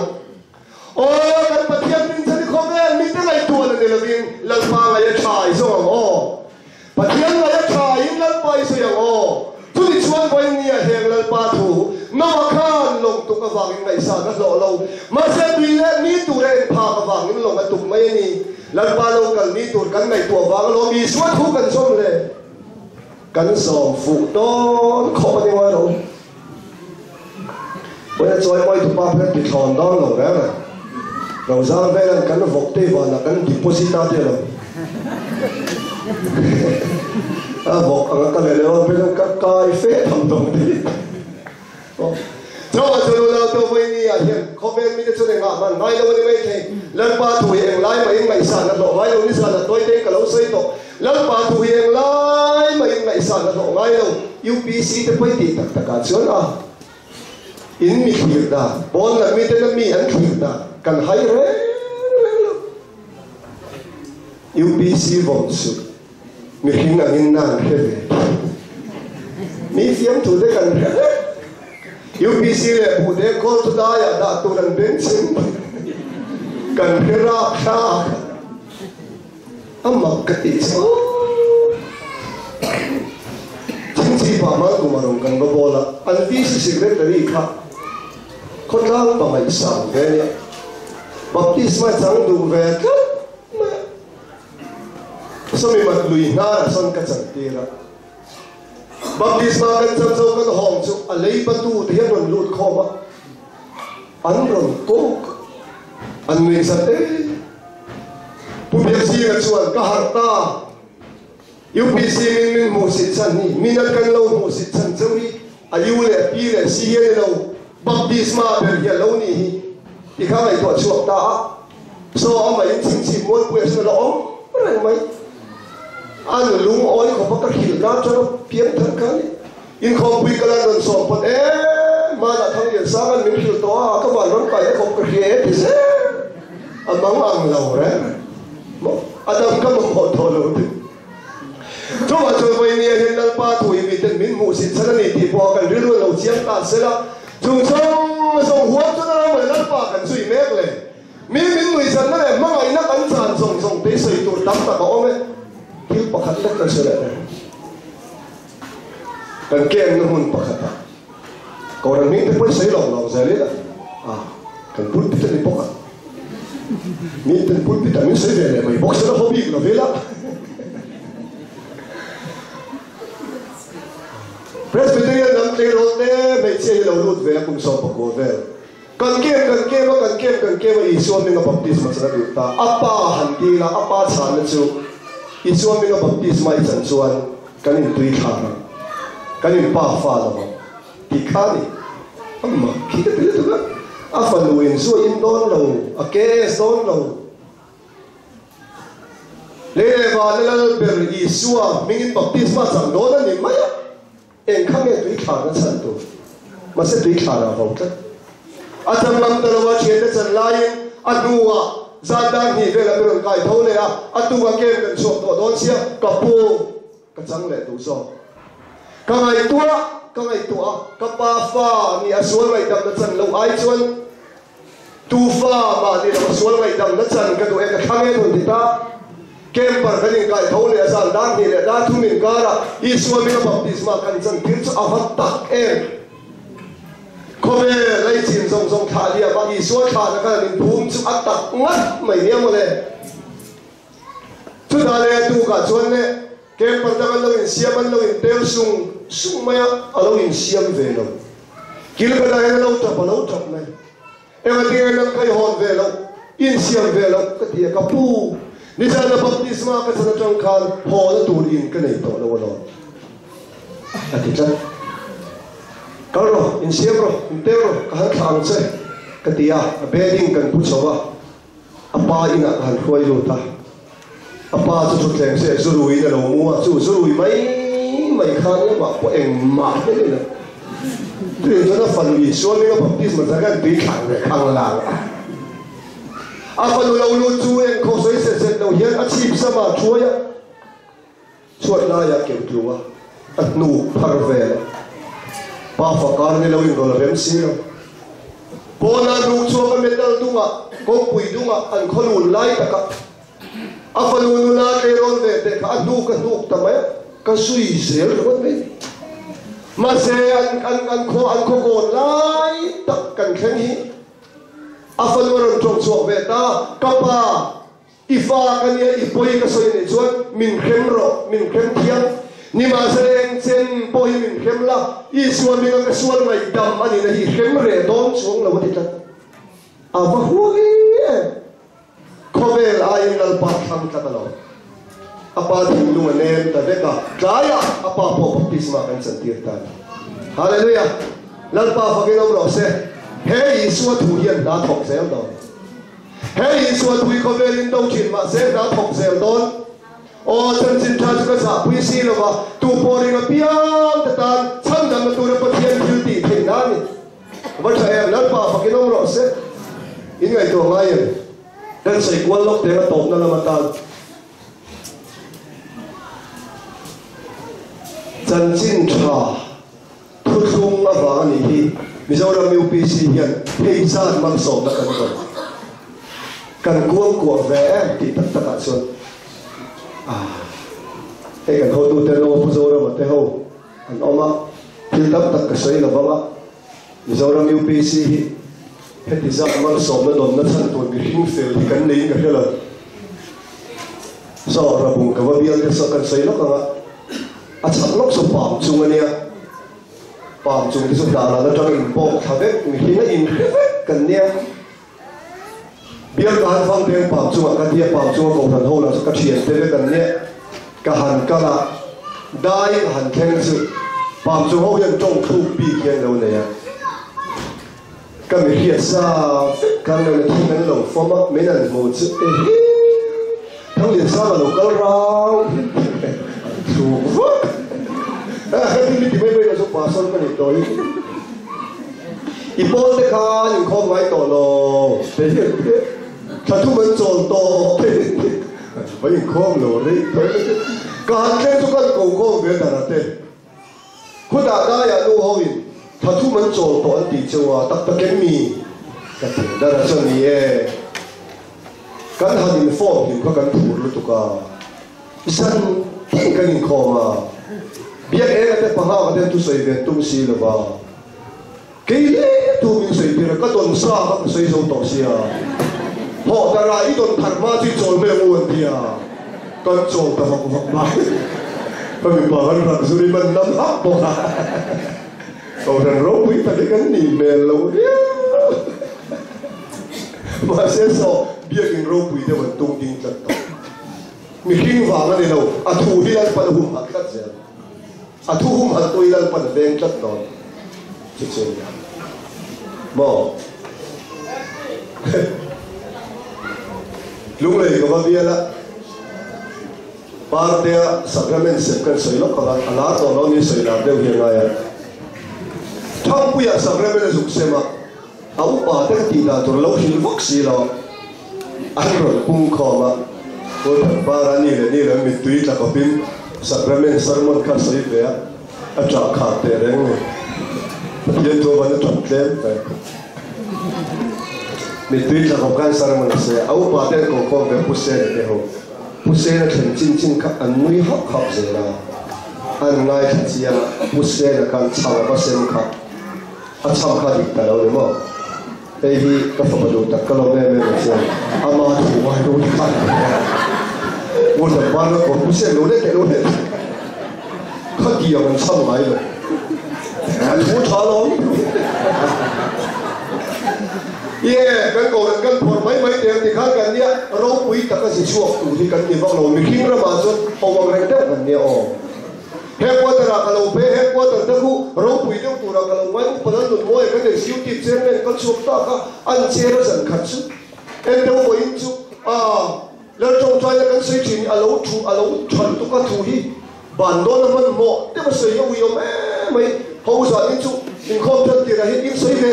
[SPEAKER 2] o kan pathian min chani khovel mi te ngai tua na le vin lalpa ngai chai so o pathian ngai chai in lalpa su yang o tu ni chuan boy ni a heng lalpa thu no khan long tu ka wang ngai sa na lo ma se bi le ni tu re pha ka wang long a tu mai ni lalpa lo kal ni tu kan ngai tu wang lo mi suat thu kan som le kan som fu don kho ni wa lo boy choi boy tu pa phe ti thon don lo ra lo za ve lan kan vok te wa na kan deposit ta te lo vok ang ka le lo pe ka kai fe tham dong đi cho lo to voi ni a hian khovel mi te chu ne nga man nai lo ni mai the lan pa thu eng lai mai ngai sa na lo vai lo ni sa na toi te ka lo sei to lan pa thu eng lai mai ngai sa na lo ngai lo UPC te pai ti tak ka chuan a in mi khir da bon la mi te na mi an khir da kan hai re UPC vong su mi hing angin nan he mi fiam tu de kan UPC le bu de ko tu da ya da tu ran ben sim kan hera kha amma kati so chính trị bà má của mà đồng cần có bola anh vi secretary kha ko lang pa mai sang ve ne baptisma chang du ve ka so mi mat lui na son ka chang ti ra baptisma kan cham so kan hong chu a lei pa tu te ron lut kho ma an ron ko an mi sa te pu bi si ga chuan ka har ta UPC min mo sit chan ni min kan lo mo sit chan chawi ayu le pi le si ye lo baptisma ber ya lo ni hi kha mai to chuak ta so amai ching chi mo pu es lo om reng mai an lung oi ko pa ka khil na cho pian than kan in khom pui kala don so pot ma na thang ye sa kan min khil to ka ba ron kai ko ka khie ti se amang ang lo re mo adam ka mo to lo ti cho mà chơi với nia hiện đang ba tuổi vì tình mình mù xịt sẵn này thì bỏ cần rưỡi đầu chiếm ta sẽ là chúng sông huống cho nó mới lăn ba cần suy mét này mình người dân nó này mang ngày nó cắn sàn sông tới sợi tụt đắm ta có mấy thiếu bạc hạt đất cần sửa lại cần kem nó hôn bạc hạt còn là mình phải sấy lòng giờ đấy là cần bút bị cái bọc mình cần bút bị cái mình sấy về này mày bọc sẽ nó không bị nó về lắm Presbyterian nam te ro te me che lo lut ve kum so pa ko ve kan ke i suam ni baptisma sa du ta apa han ti la apa chan chu i suam ni baptisma i chan chuan kan in tui kha kan in pa fa lo ti kha ni amma ki te tu ga a fa lu in so in don lo a ke don lo le va le ber i suam mi baptisma chan do na ni mai em khang nghe tùy khả nó chân tu mà sẽ tùy khả là vọng tất à thằng năm tờ lo chuyện để chân lai à đua ra đang nghỉ về là bên cạnh thâu này à đua game cần sốt tổ đón xe cặp bô cái trắng lệ đủ rồi cái ngày tua cái ba pha ni à suối ngày đầm nó chân lâu ai chuan tu pha mà ni là suối ngày đầm nó chân cái tụi em cái khang nghe thôi thì ta Kempar kaning kai thole asan dan ni le da thumin kara Isua mi baptisma kan chan thil chu avat tak khome lai chin song song tha dia ba Isua tha na kan nin thum chu atak ngat mai ne mo le chu da le tu ka chuan ne Kempar ta kan lo in siam an lo in tel sung maya alo in siam ve lo kil ka da he lo ta pa lo thap mai em ti ngan kai hon ve lo in siam ve lo ka ti ka pu ni sa na baptisma ka sa tong khan ho na tur in ka nei to lo lo ati cha karo in siam ro in te ro ka han thang che ka ti ya bedding kan pu chawa apa ina kan khoi lo ta apa chu chu tleng se zurui na lo mu chu zurui mai khan na ma ko eng ma ne na tu cho nó phần ủy số mấy cái baptism mà cái bị khang là à phần lâu lâu chú em không sấy sệt đầu hiến ăn chim sao mà chúa ya chúa na ya kiểu chúa ăn nụ phar về ba phật con này lâu rồi là rem xí rồi bố na nụ chúa cái metal đúng à có quỷ đúng à ăn khó lùn lại tất cả à phần lùn na cái rồi về để cả ăn nụ tầm ấy cái suy xéo rồi đấy mà sẽ ăn khó gồn lại tất cả khen hi à phần rồi trồng chuột về ta kapa ifa cái này ipoi cái soi này chuan mình khen thiang nhưng mà sẽ anh sen poi mình khen là Isua mình cái suan này đầm anh này khen rẻ đón xuống là what it à và hui khó về lại là bắt thằng cái đó apa di lu nem ta deka kaya apa po baptisma kan santirtan haleluya lalpa faginom ro se he Isua thu hian da thok sel don he Isua thu ko velin do chin ma se da thok sel don o chan chin tha ka sa pui si lo ba tu pori ka piam ta tan cham dam tu ra pathian beauty thin na ni ba tha em lalpa faginom ro se in ngai to ngai dan sai kwal lok te ka top na la ta chân chính cha thu thung ở vàng này hi Mizoram UPC hiện hay ra mang sổ đã cần cuông của vẽ thì tất cả xuân hay cần hô tu tên lô Mizoram ở tây hồ anh ôm á thiếu tất cả sấy là vâng á Mizoram UPC hết thì ra mang sổ nó đồn nó thân tuổi bị hình phèo thì cần lấy cái là do ra bùng cái vía cái sợ cần sấy nó cả à chắc lốc số bám chung anh nha bám chung cái số đá là nó trong in bọc thằng đấy mình nó in cần nha biết cái phong tiếng bám chung cái dia bám chung cổ thần hồ là cái chuyện thế với cần nha cái hàn cái là đai hàn khen sự bám chung hồ hiện trong thu bị khen đâu này cái mình hiện ra cái này là khi mình lồng phong á mấy lần một chữ thằng liền sao là lồng cao rau thủ ini di mana yang suka pasal kan itu, ibu mereka yang kau mai tahu lo, satu mencontoh, banyak kau lo, kan tu kan kau beda nanti, kau dah ya lu hawin, satu mencontoh anti jawa tak terkemi, kata dah rasa ni kan hadin form kau kan turut tu kan, isan kan kau mah. Biar kita paham ada tu saya bentuk si lebar. Kaya tu min saya kira katon sah aku saya jauh tak sia. Hok darah itu karma si jauh memuat dia. Kan jauh tak aku mahu. Kami bahan nak suri menam apa? Orang Robi tadi kan ni melo. Masih so biar in Robi dia bentuk tingkat. Mungkin wangan ni lo. Atu dia pada rumah kat saya. Atu hal tu ilal pada bengkat don, cecenya. Mau, lulai kau biarlah. Partia sakramen sekan soilok kalau alat orang ni soilar dia yang ayat. Thang puya sakramen suksema. Aku partia tidak terlalu hilfak sila. Aku pun kau kau barang ni lah mitui tak kapim. Sakramen sermon kan saya ya, acak kate reng, dia tu mana translate, mitui tak kapkan sermon saya, aku paten kau berpusat deh ho, Pusena kan chin ka anui hak hak zela an ngai ka chia pusena kan chawa ba sem ka acham ka dik ta lo mo ei hi ka fa do ta ka lo me chia ama thu wa do ka wo da ba lo ko pusena lo le ke lo le ka ki ya man cham mai lo an thu tha lo kan ko kan por mai tem ti kha kan nia ro pui ta ka si chuak tu ti kan ni bang lo mi king ra ma chu hawang reng te kan nia o he ko ta ra ka lo pe he ko ta ta ku ro pui te tu ra ka lo mai pa dan mo e ka de siu ti chen men ka chuak ta ka an che ra san khat chu en te wo in chu le chong chai kan sei chin a lo chan tu ka thu hi ban do na man mo te ba sei yo mai hau sa in chu in khom tan ti ra hi in sei ve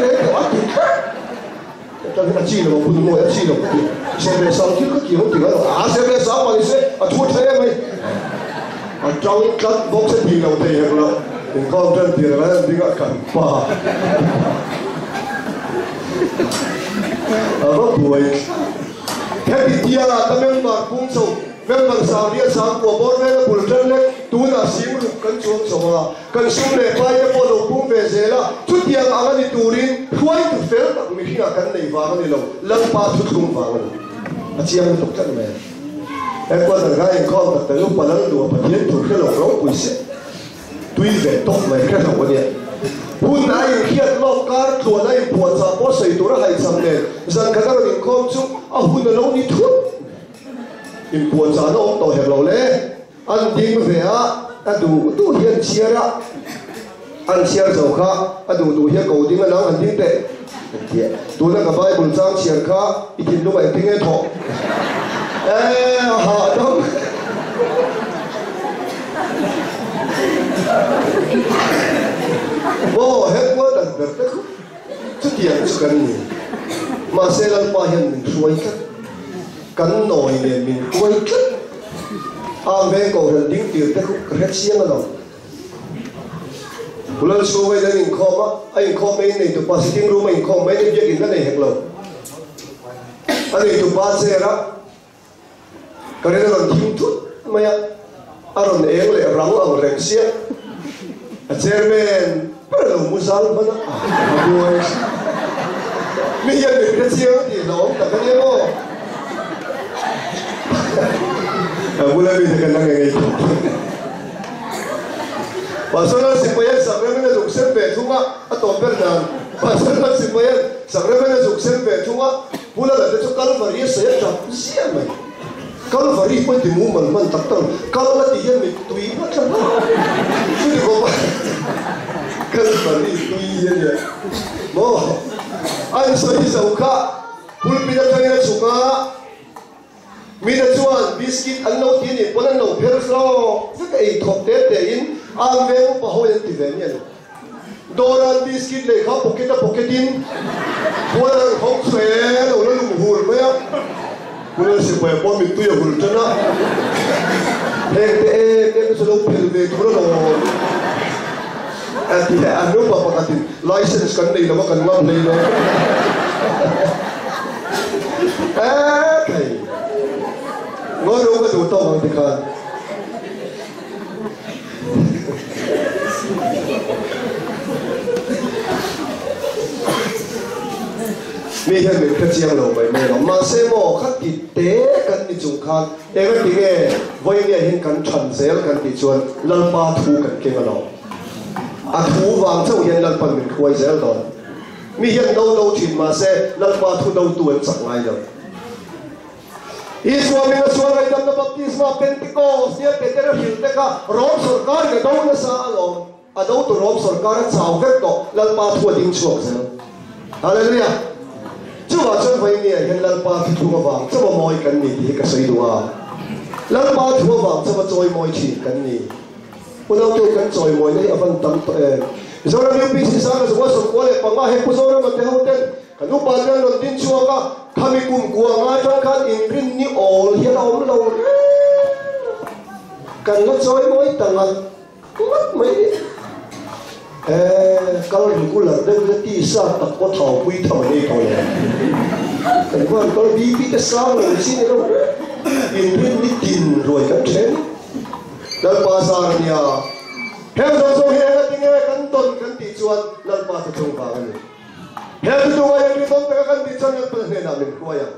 [SPEAKER 2] le ka cho nên là chi là một phần mồi chi là xem về sau khi các kiểu thì nói xem về sau mà sẽ thua thế em ấy trong các bốc sẽ bị đầu thì hàng lợn mình con chân thì là đi gọi cảnh phà có tuổi thế thì tia là ta men mà cũng sầu men bằng sao đi sáng của bố mẹ là buồn chân lên tú là xíu được cân xuống sầu là cân xuống để bay cái bộ đồ cũng về dễ là chút tiền ăn đi tù đi quay từ phía tận mình khi nào cân này vào cái này lâu lăng ba chút không vào rồi chị em tục chân mẹ em qua thằng gái em con từ lúc mà lăng đùa mà thiên thủ cái lồng rốt quỳ sẽ tuy về tốt mày cái thằng này hun ai khi lo car thua này buồn sao có xây tụ ra hay sắm này rằng cái đó là con chú hun là lâu đi thuốc in buồn sao nó ông tàu hẹp lâu lẽ anh đi về á anh đủ tu hiền chia ra anh chia dầu khá anh đủ hiền cầu đi mà nó anh đi tệ tu nó cả vai buồn sang chia khá ít tin lúc anh tiếng nghe thọ họ đó vô hết quá đần đần đấy chút tiền chút cần gì mà xe lăn qua hiền mình xuôi cắt cắn nồi để mình quay cắt về cầu hình tiếng tiền tới khúc hết xiên rồi một lần sau về đây mình kho á anh kho mấy này tụi ba sẽ tiếng luôn mình kho mấy cái việc cái này hết rồi anh ấy tụi ba sẽ ra cái này là thiếu chút mà anh ấy em lại răng ở rèn xiên chairman bắt đầu mua sắm mà nó đuôi bây giờ mình cái xiên thì nó cả cái này không mulai bisa kena dengan itu. Pasal siapa sebenarnya sukses bercuma atau berdan. Pasal siapa sebenarnya sukses bercuma pula ada tu kalau varia saya tak siapa. Kalau varia pun timu man tak tahu. Kalau lah dia mitui macam mana? Sudah kau kalau varia mitui dia. Mo, anh saya suka pul pindah kaya suka. Mida chuan biscuit an no tin in ponan no phel flo zaka ei thok te te in am ve pa ho yan ti ve mian doran biscuit le kha pocket in ponan khok swe lo lo lu hur ma ya ponan se pa po mi tu ya hur chana te so lo phel ve tu lo ati an no pa pa tin license kan nei lo kan ngam nei lo okay ngồi đâu có đủ to bằng thì còn mi hiện mình cái chiang lâu vậy mà mà xem mò khắc kỹ tế cần đi chung khăn em cái tiếng nghe với nghe hiện cần chuẩn dễ cần đi chuan lần ba thu cần kinh ở đó thu vàng châu hiện lần phần mình quay dễ rồi mi hiện đâu chuyện mà sẽ lần ba thu đâu tuần sẵn ngay rồi Iswami na suara idam na baptisma Pentecost niya Peter Hilte ka Rom Sarkar na daw na sa alon adaw to Rom Sarkar at sa to lalpa thua ding chuak sa Hallelujah chuwa chuan vai niya yan lalpa thua bang sa moy kan ni di ka sai duwa lalpa thua bang sa joy moy chi kan ni unaw to kan joy moy ni avan tam to zora mi pisi sa ka so ko le panga he ku zora ma te hotel kanu pa kan lon din chuak ka kami kum kuang nga kan ingrin ni all hian om lo kan nó choi moi tanga kumat mai kal ru kul de ti sa ta ko thau pui thau nei ko ya kan ko bi te sa lo si ni lo in tin rồi kan chen lal pa sa nia hem so he ga tinge kan ton kan ti chuan lal pa sa chung ba ni hem tu wa yang ton ta kan ti chuan pa ne na min ko ya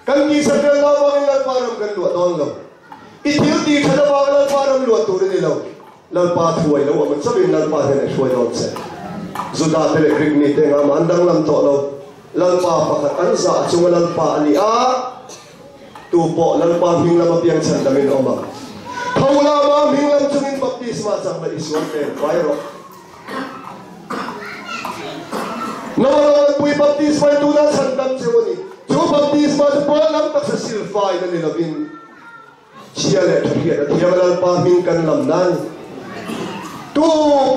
[SPEAKER 2] kan ki sa la wa lal pa ram kan lu don lo I thiếu ti thada ba lal pa ram lu tu ni lo lal pa thuai lo ma sabin lal pa ne thuai don se zuda tele krik ni te ngam andang lam to lo lal pa pakhat an za chung lal pa ni a tu po lal pa hing lam piang chan damin oma thawla ma hing lam chungin baptisma chang la iswan te vairo no pui baptisma tu na chan dam chewani chu baptisma chu po lam tak sa silfai na ni lovin chia le thia thia lal pa hing kan lam nan tu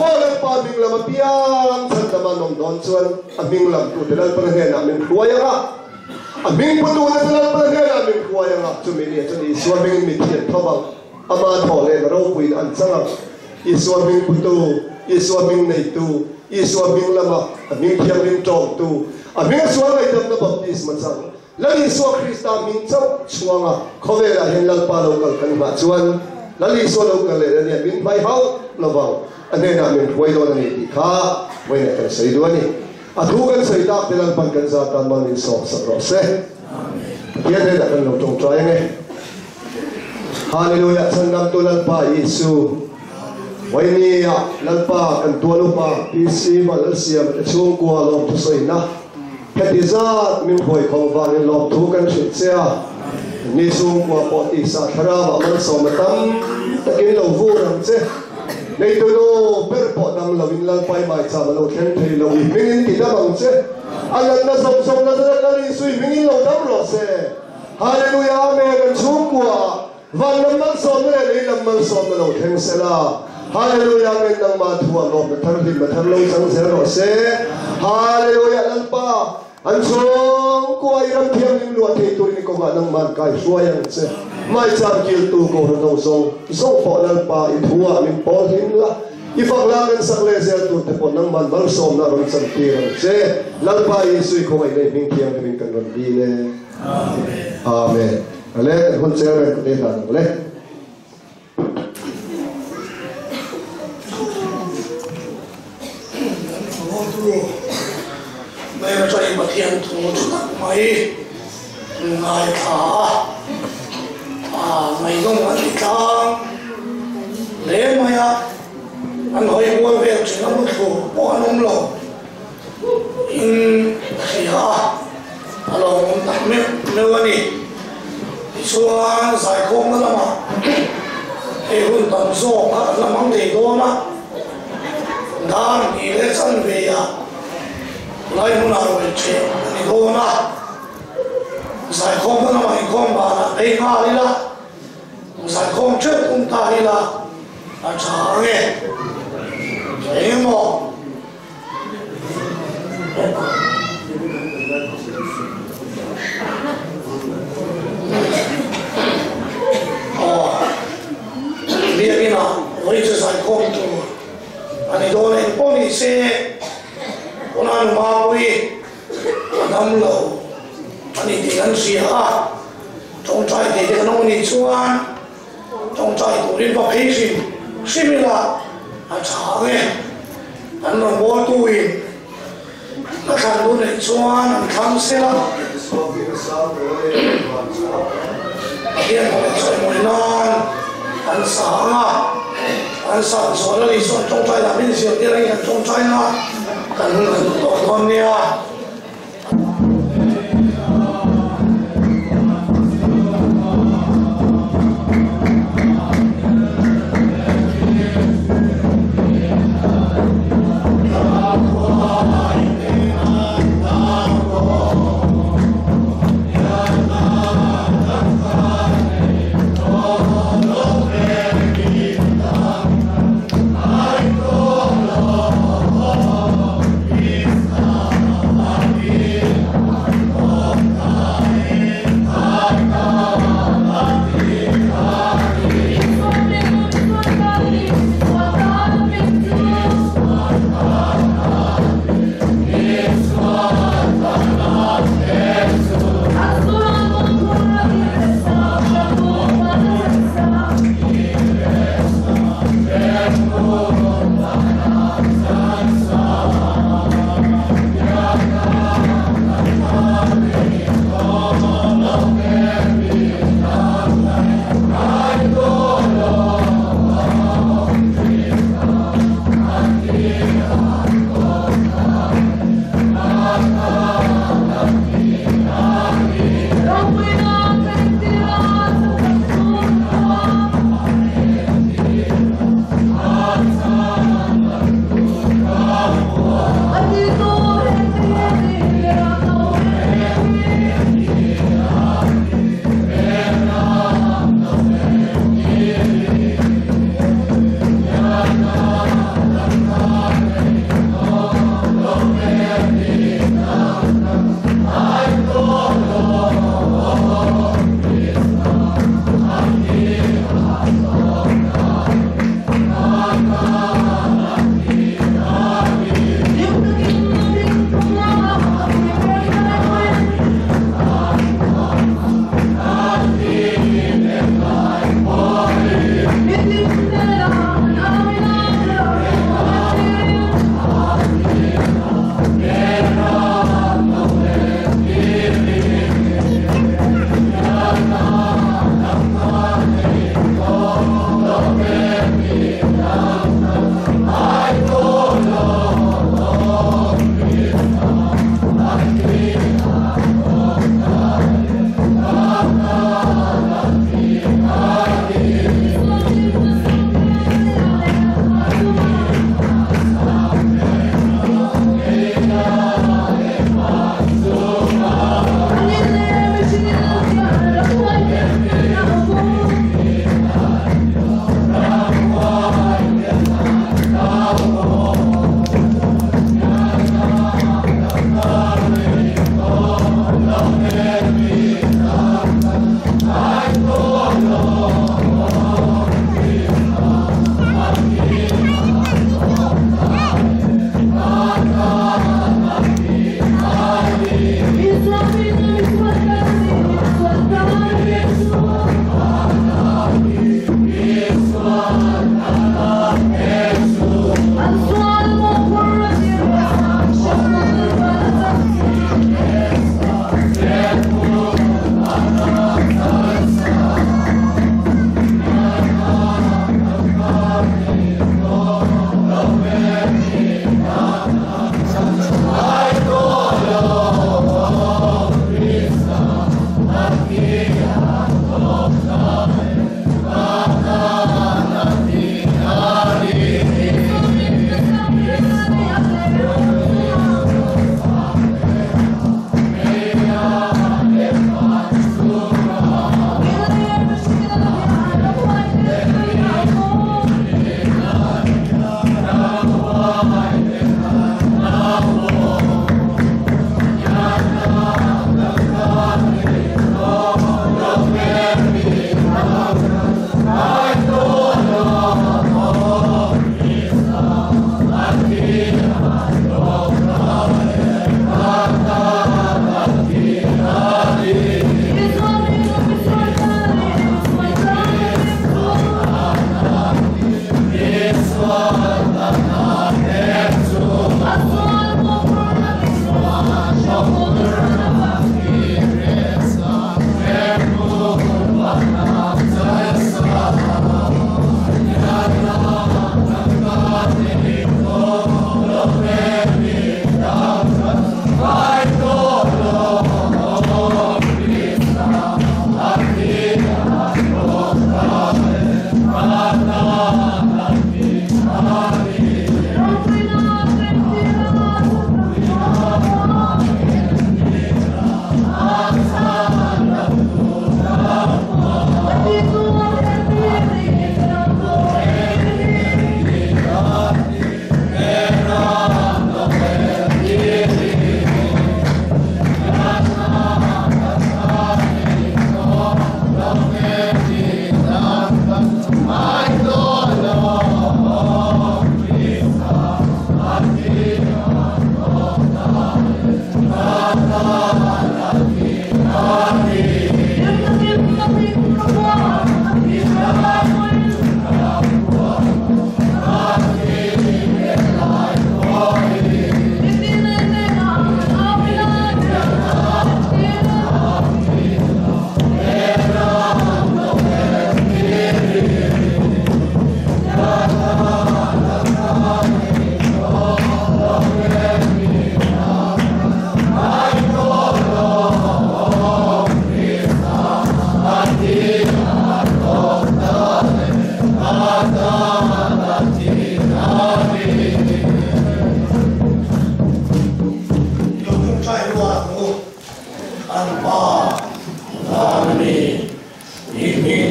[SPEAKER 2] boleh paming lama piang santa manom don chuan aming lam tu telal perhen amin khuaya aming putu telal perhen amin khuaya chumini chuni swaming mithian thobal ama thole ro puin an changa iswaming putu iswaming nei tu iswaming lama aming thiam lim tong tu aming swalai dam na baptisma chang lali swa krista ming chau chuanga khowela hen lal pa lo kal kan ma chuan lali swa lo kal le ni min mai hau lovau ane na min huai do ni ti kha mai na kan sei do ni adu kan sei tak telan pan kan za tan man in so sa ro se amen ye ne da kan lo tong trai nge hallelujah sangam tu lal pa yesu wai ni ya lal pa kan tu lo pa pc ma lal siam chung kwa lo tu sei na hetiza min huai khong va ni lo tu kan sit sia ni chung kwa po ti sa thara ba man so matam takin lo vu ram che nei tu no per po dam lo in lal pai mai cha lo then thei lo mingin ti da bang che alan na som na da kali sui mingin lo dam lo se hallelujah me kan chung kwa van lam man som le le lam man som lo then se la hallelujah me nang ma thua lo na thar li ma thar lo sang se ro se hallelujah lal pa an chung kwa iram thiam lim lo thei tu ni ko ga nang man kai suayang se mai cham kil tu ko no zo po lal pa I thua min pol hin la I fak la kan sak le zel tu te po nang man bal som na ron sam ti se lal pa yesu ko ai nei min kiam min kan ron bi le amen amen ale hon se re ko te ta le
[SPEAKER 1] mai ra trai ma thian tu mai ngai tha mày không ăn thịt con để mày ăn hỏi mua về chỉ là một thủ bỏ ăn ông lẩu in thì lẩu đặt miếng anh đi xua giải không đó mà thì hun tầm số là mắm thì đó mà đang đi lấy chân về lấy muốn nào về chơi thì đó mà giải không đó mà không bà là thấy nga đi là giải không trước cũng ta đi là trả nghe thế mà bây giờ nào với cái giải không tu anh ấy đó này có đi xe con ăn ma quy năm lẩu anh ấy thì ăn xì trong trái thì cái nông nghiệp xuân trong trái tụi đi vào hết gì xin là trả nghe anh làm bố tôi nó khăn luôn này xuân anh khăn xe lắm hiện tại trời mùi non anh sáng số nó đi xuống trong trái là bên dưới kia anh trong trái là cần tổ con nha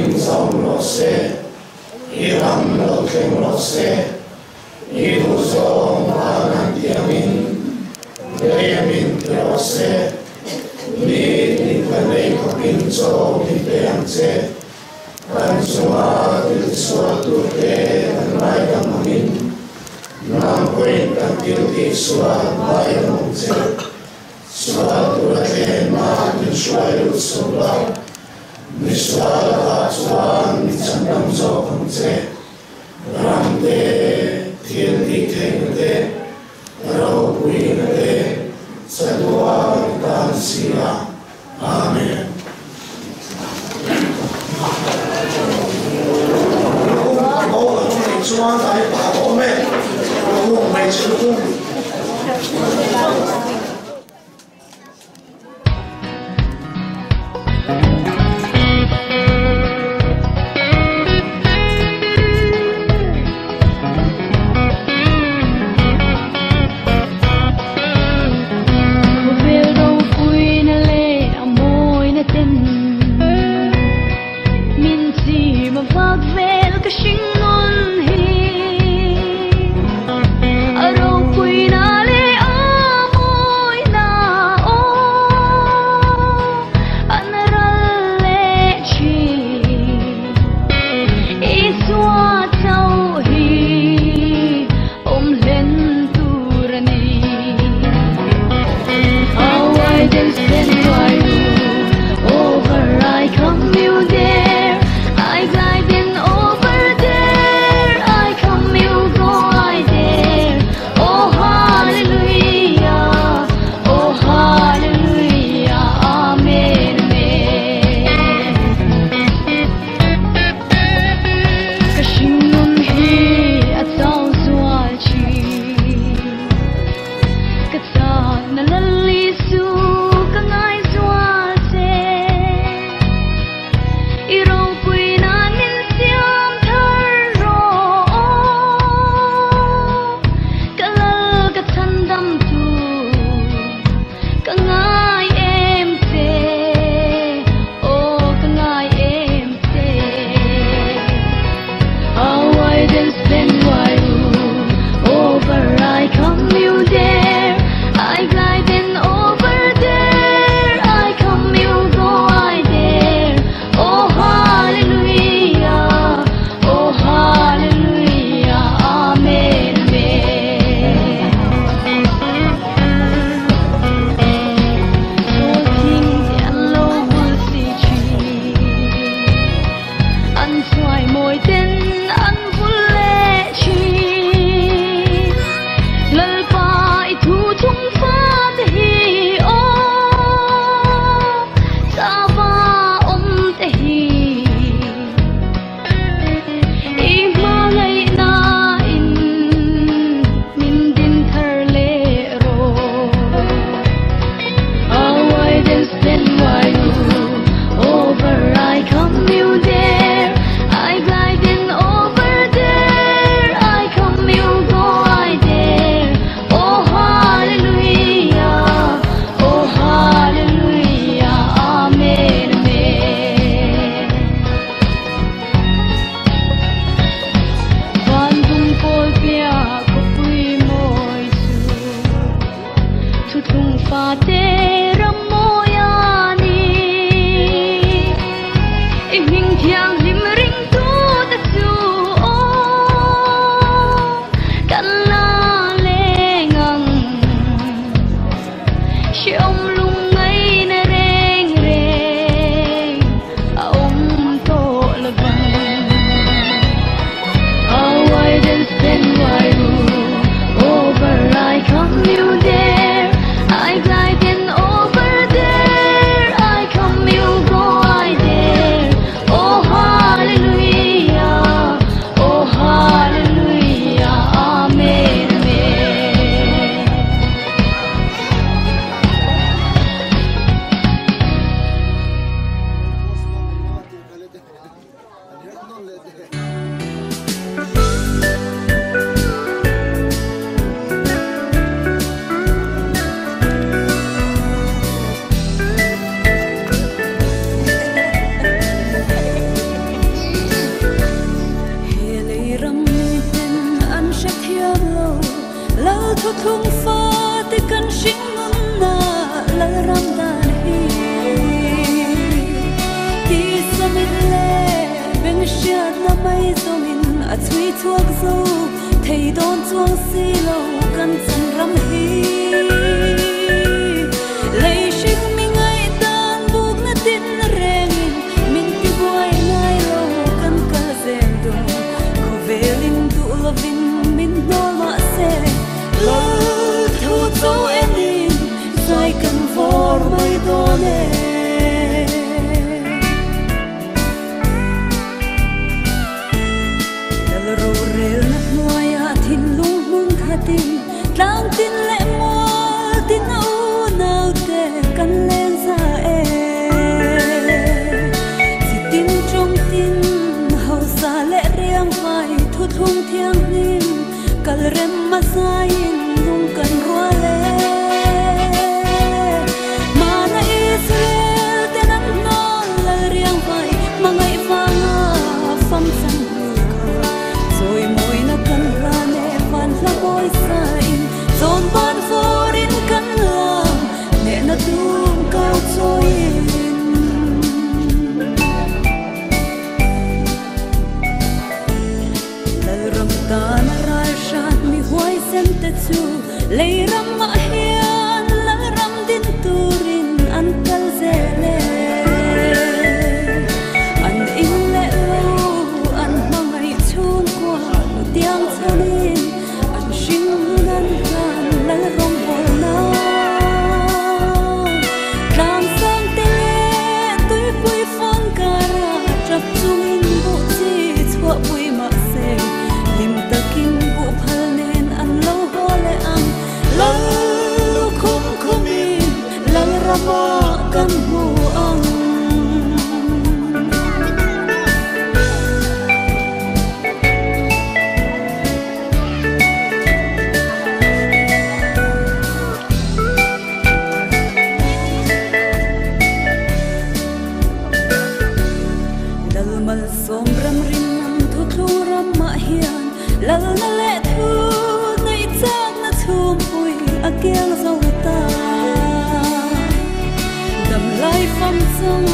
[SPEAKER 1] in dòng lo xe iram lo keng lo xe idu dòng ba nan tiamin Remin terose, ni kanei kopin so pipeang se, kan semua suatu te dan baik kamamin, nam koin kan tilti suat baik mungse, suatu te ma di suatu sebelah, ni suara suan di candam so mungse, ramde tilti tengde. Rau puinate sadua tansia. Amen. Ông ở trong thành Xuân tại bà bố mẹ, ông mẹ chữ cung.
[SPEAKER 3] Over, I come you there, I glide in over there. thung pha te kan sing nun na la ram dan hi ti samit le beng shat na mai zomin a chui chuak zo thei don chuang si lo kan chan ram hi lei shik mi ngai tan buk na tin reng min ti boy nai lo kan ka zen do ko velin du lovin min no ma se lo thu to ending sai kan for mai do ne dal ro rel na noya thin lung mun khatin tlang tin le mo tin au nau te kan len sa e si tin trong tin hau sa le riang vai thu thung thiang nim kal rem ma sai lung kan rua le mana israel te nan no la riang vai mangai fanga fam san rồi môi na kan ra ne van la boy sai zon ban forin kan lam ne na tum cao choi lal ram ta na rai shat mi huai sem te chu lei ram ma hian lal ram din turin an kal zele an in le lo an mangai chung kwa tiang chonin an sing nan kan lal rom bol na ram sang te tui pui phong kara chap chung in bu chi chua pui ma se lim takin bu phal nen an lo ho le ang lal lu khum khumin lal rama kan hu ang dal mal som ram rin nam thu thu ram ma hian lal na le thu nei chak na chum pui a kyang zo ta dam lai fam chung